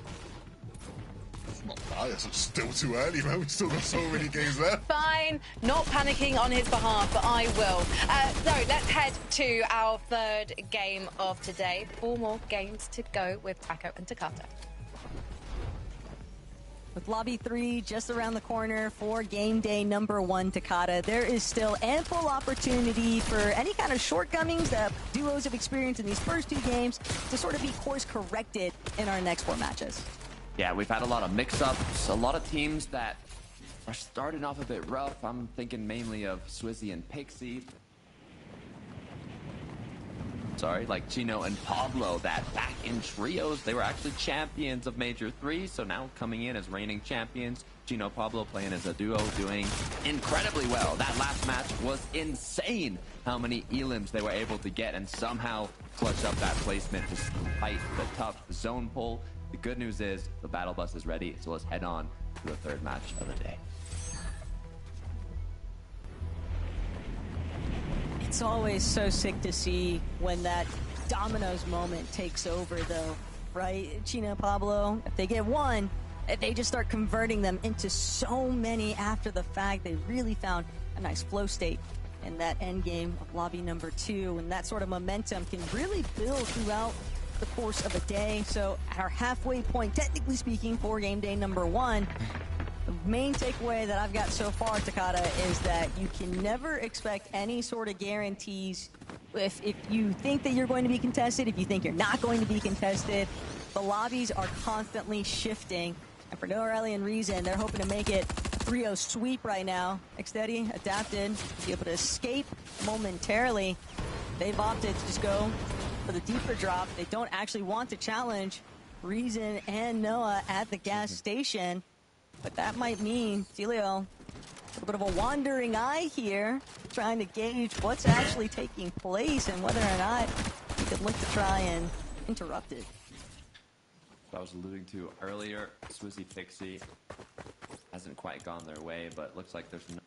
Speaker 6: It's not biased. It's still too early, man. We've still got so many games left.
Speaker 4: Fine, not panicking on his behalf, but I will. So let's head to our third game of today. 4 more games to go with Taco and Takata.
Speaker 1: With Lobby 3 just around the corner for game day number 1, Takata, there is still ample opportunity for any kind of shortcomings that duos have experienced in these first 2 games to sort of be course corrected in our next 4 matches.
Speaker 2: Yeah, we've had a lot of mix-ups, a lot of teams that are starting off a bit rough. I'm thinking mainly of Swizzy and Pixie. Sorry, like Chino and Pablo, that back in trios, they were actually champions of Major 3, so now coming in as reigning champions. Chino Pablo playing as a duo, doing incredibly well. That last match was insane, how many elims they were able to get and somehow clutch up that placement despite the tough zone pull. The good news is the battle bus is ready, so let's head on to the third match of the day.
Speaker 1: It's always so sick to see when that dominoes moment takes over, though, right? Chino Pablo, if they get one, they just start converting them into so many after the fact. They really found a nice flow state in that end game of lobby number 2, and that sort of momentum can really build throughout the course of a day. So at our halfway point, technically speaking, for game day number 1, the main takeaway that I've got so far, Takata, is that you can never expect any sort of guarantees. If you think that you're going to be contested, if you think you're not going to be contested, the lobbies are constantly shifting. And for no Aurelian reason, they're hoping to make it a 3-0 sweep right now. Xtedi adapted to be able to escape momentarily. They've opted to just go for the deeper drop. They don't actually want to challenge Reason and Noah at the gas station. But that might mean Celio, a little bit of a wandering eye here, trying to gauge what's actually taking place and whether or not he could look to try and interrupt it.
Speaker 2: I was alluding to earlier, Swizzy Pixie hasn't quite gone their way, but looks like there's no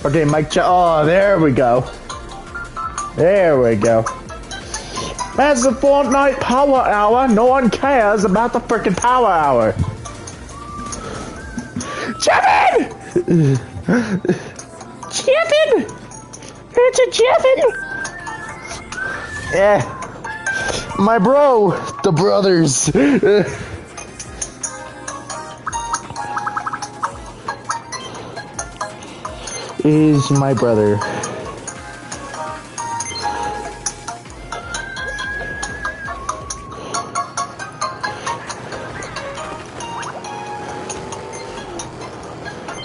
Speaker 7: Okay, mic check. Oh, there we go. There we go. That's the Fortnite Power Hour. No one cares about the freaking Power Hour. Jevin! Jevin! It's a Jevin! Yeah. My bro. The brothers. Is my brother.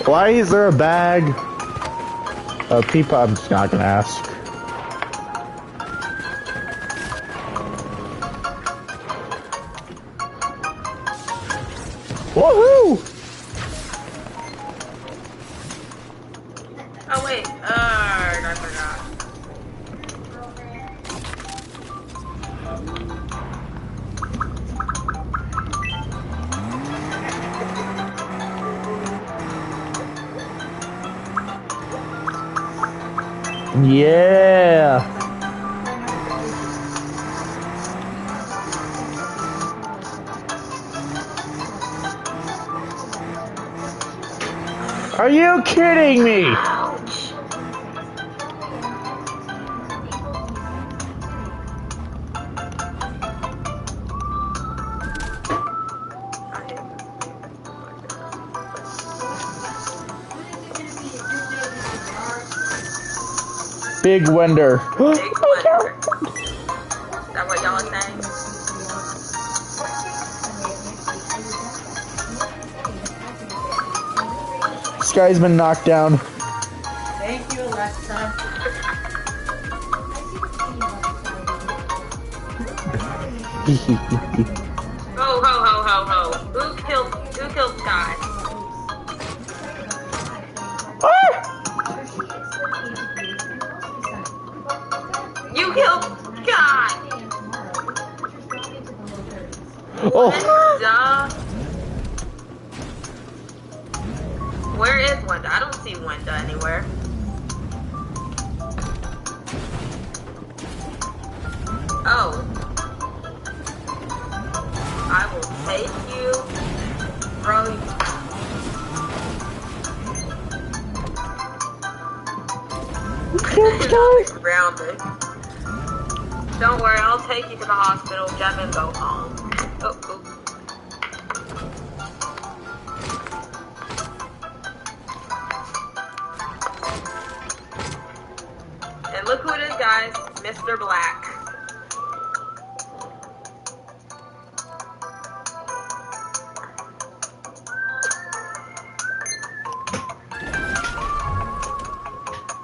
Speaker 7: Why is there a bag of people? I'm just not gonna ask. Woohoo!
Speaker 8: Oh wait, I forgot.
Speaker 7: Yeah. Are you kidding me?
Speaker 8: Ouch.
Speaker 7: Big Wender.
Speaker 8: Big wonder. Is that what y'all are saying?
Speaker 7: This guy's been knocked down.
Speaker 8: Thank you, Alexa. Ho ho ho ho ho. Who killed Sky? You killed Sky!
Speaker 7: Oh.
Speaker 8: Duh. Where is Wenda? I don't see Wenda anywhere. Oh. I will take you, bro. Grounded. Don't worry, I'll take you to the hospital. Jevin, go home. Oh, oh. And look who it is, guys. Mr. Black.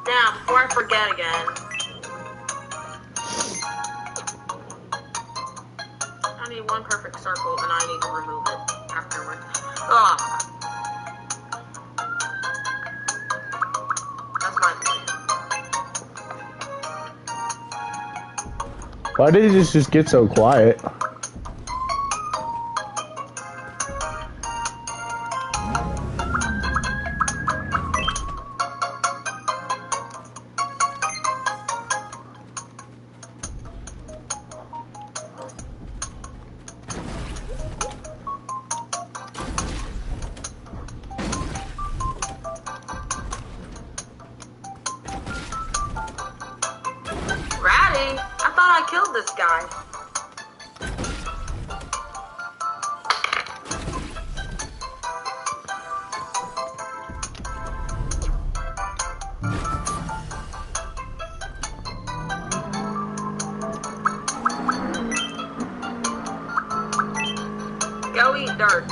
Speaker 8: Now, before I forget again. I need one perfect circle, and I need to remove it afterwards. Ugh. That's my plan.
Speaker 7: Why did it just get so quiet?
Speaker 8: Ratty? I thought I killed this guy. Go eat dirt.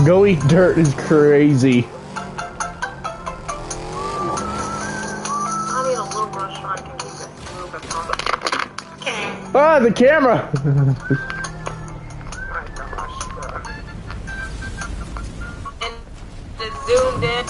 Speaker 7: Go eat dirt is crazy.
Speaker 8: I need a little brush so I can keep it moving. Okay.
Speaker 7: Ah, the camera!
Speaker 8: My gosh. And it zoomed in.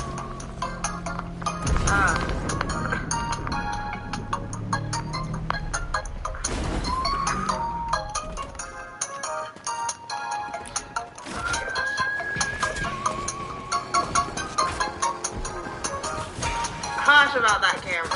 Speaker 8: much about that camera.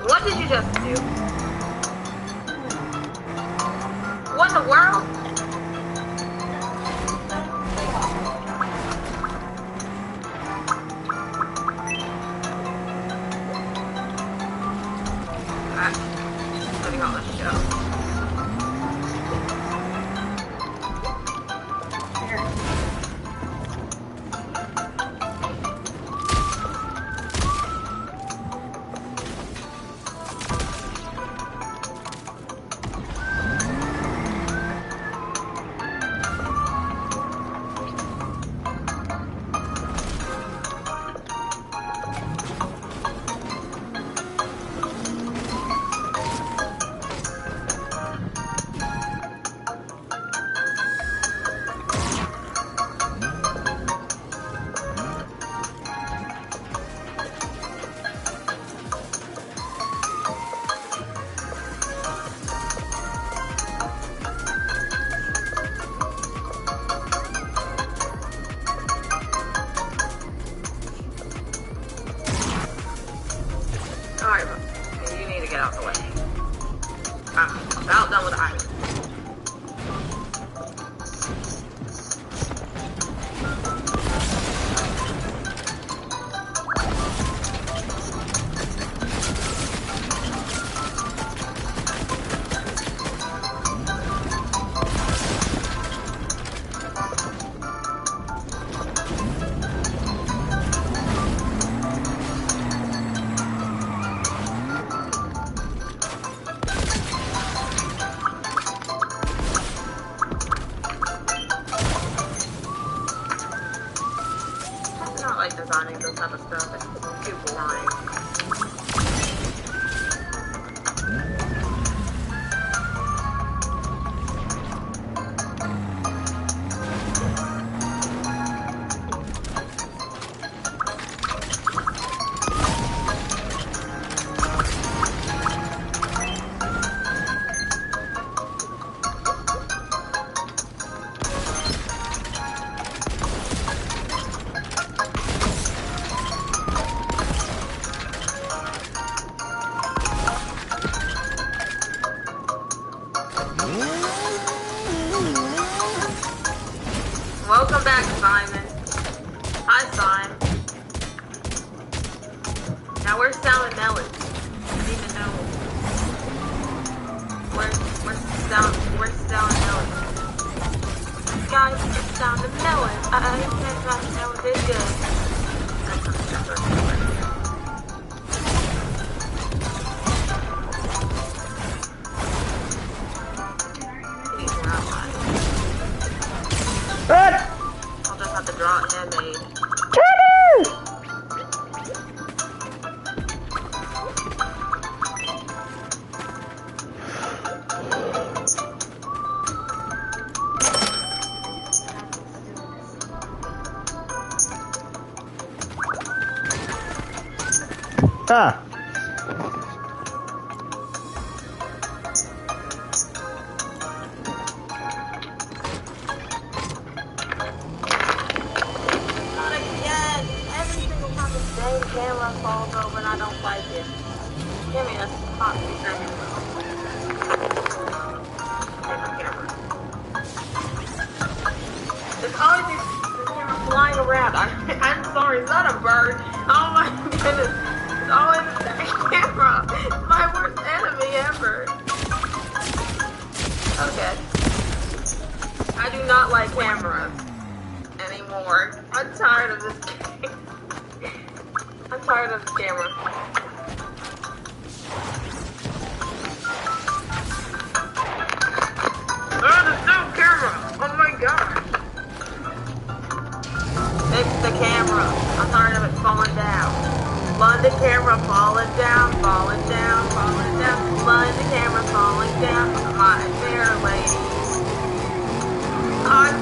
Speaker 8: What did you just do? What in the world? Putting on the show. Alright, you need to get out the way. I'm about done with the island. I don't like designing this type of stuff. It's too boring. Welcome back, Simon. Hi, Simon. Now we're selling melons. I need to know. We're selling melons. Guys, it's down to melons. I think that melons is good. That's not the I'll just have to draw it handmade.
Speaker 7: Ah.
Speaker 8: Not again! Every single time the same camera falls over and I don't like it. Give me a hot 2 seconds. Favorite camera. There's always this camera flying around. I'm sorry, it's not a bird. Oh my goodness. It's always the same camera. It's my worst enemy ever. Okay. I do not like cameras anymore. I'm tired of this game. I'm tired of this camera. Oh, there's no camera! Oh my god! Fix the camera. I'm tired of it falling down. London camera falling down, falling down, falling down. London camera falling down. My fair lady. I'm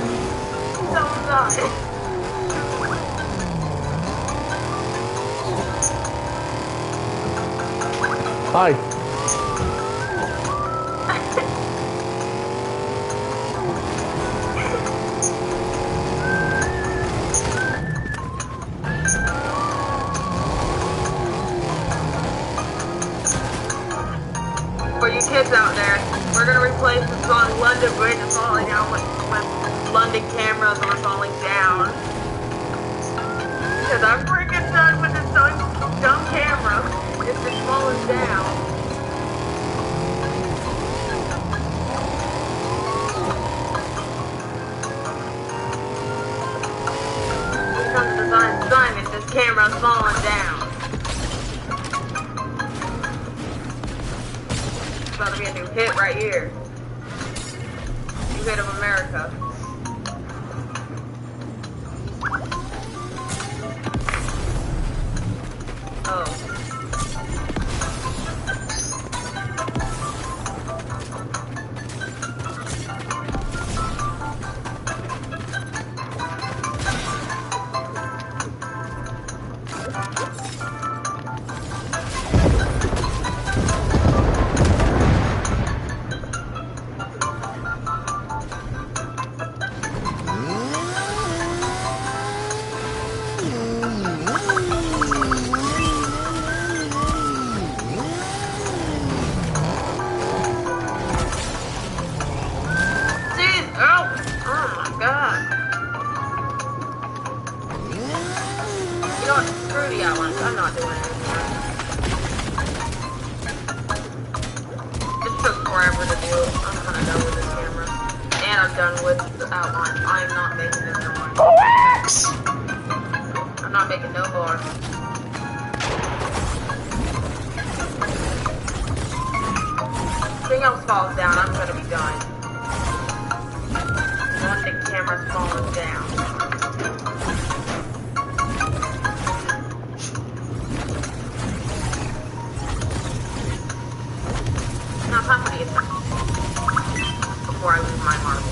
Speaker 8: so sorry.
Speaker 7: Hi.
Speaker 8: For you kids out there, we're gonna replace the song London Bridge is falling down with London cameras are falling down. Cause I'm freaking done with this dumb camera. It's just falling down. Here comes design, and this camera's falling down. It's about to be a new hit right here. New hit of America. Oh. I'm not doing it anymore. It took forever to do. I'm kind of done with this camera. And I'm done with the outline. I'm not making this no more.
Speaker 7: OX!
Speaker 8: I'm not making no more. If anything else falls down, I'm gonna be done. One the camera's falling down. Now, time for the attack. Before I lose my marble.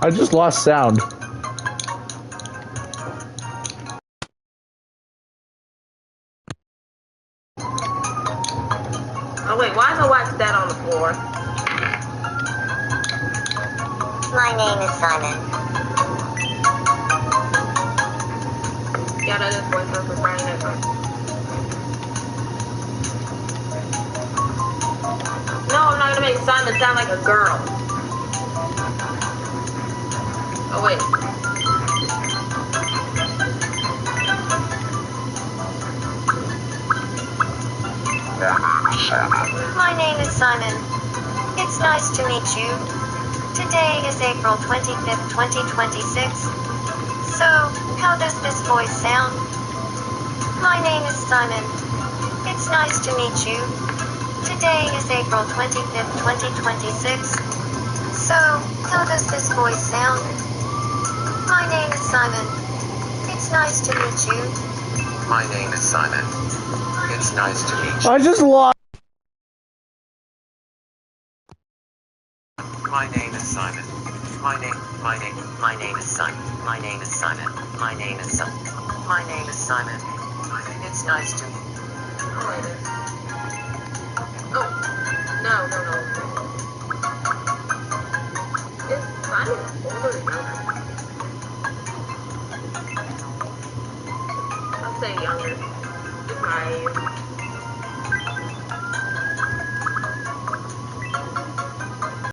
Speaker 7: I just lost sound.
Speaker 8: Oh wait, why is a wax that on the floor?
Speaker 9: My name is Simon.
Speaker 8: Yeah, that is voice over Brian Echo. No, I'm not gonna make Simon sound like a girl. Oh wait.
Speaker 9: My name is Simon. It's nice to meet you. Today is April 25th, 2026. So, how does this voice sound? My name is Simon. It's nice to meet you. Today is April 25th, 2026. So, how does this voice sound? My name is Simon. It's nice to meet you.
Speaker 10: My name is Simon. It's nice to meet you.
Speaker 7: I just lost.
Speaker 10: My name is Simon. My name is Simon. My name is Simon. My name is Simon. My name is Simon. It's nice to meet you.
Speaker 8: Oh, no. Is Simon older or younger? I'll say younger. It's my age.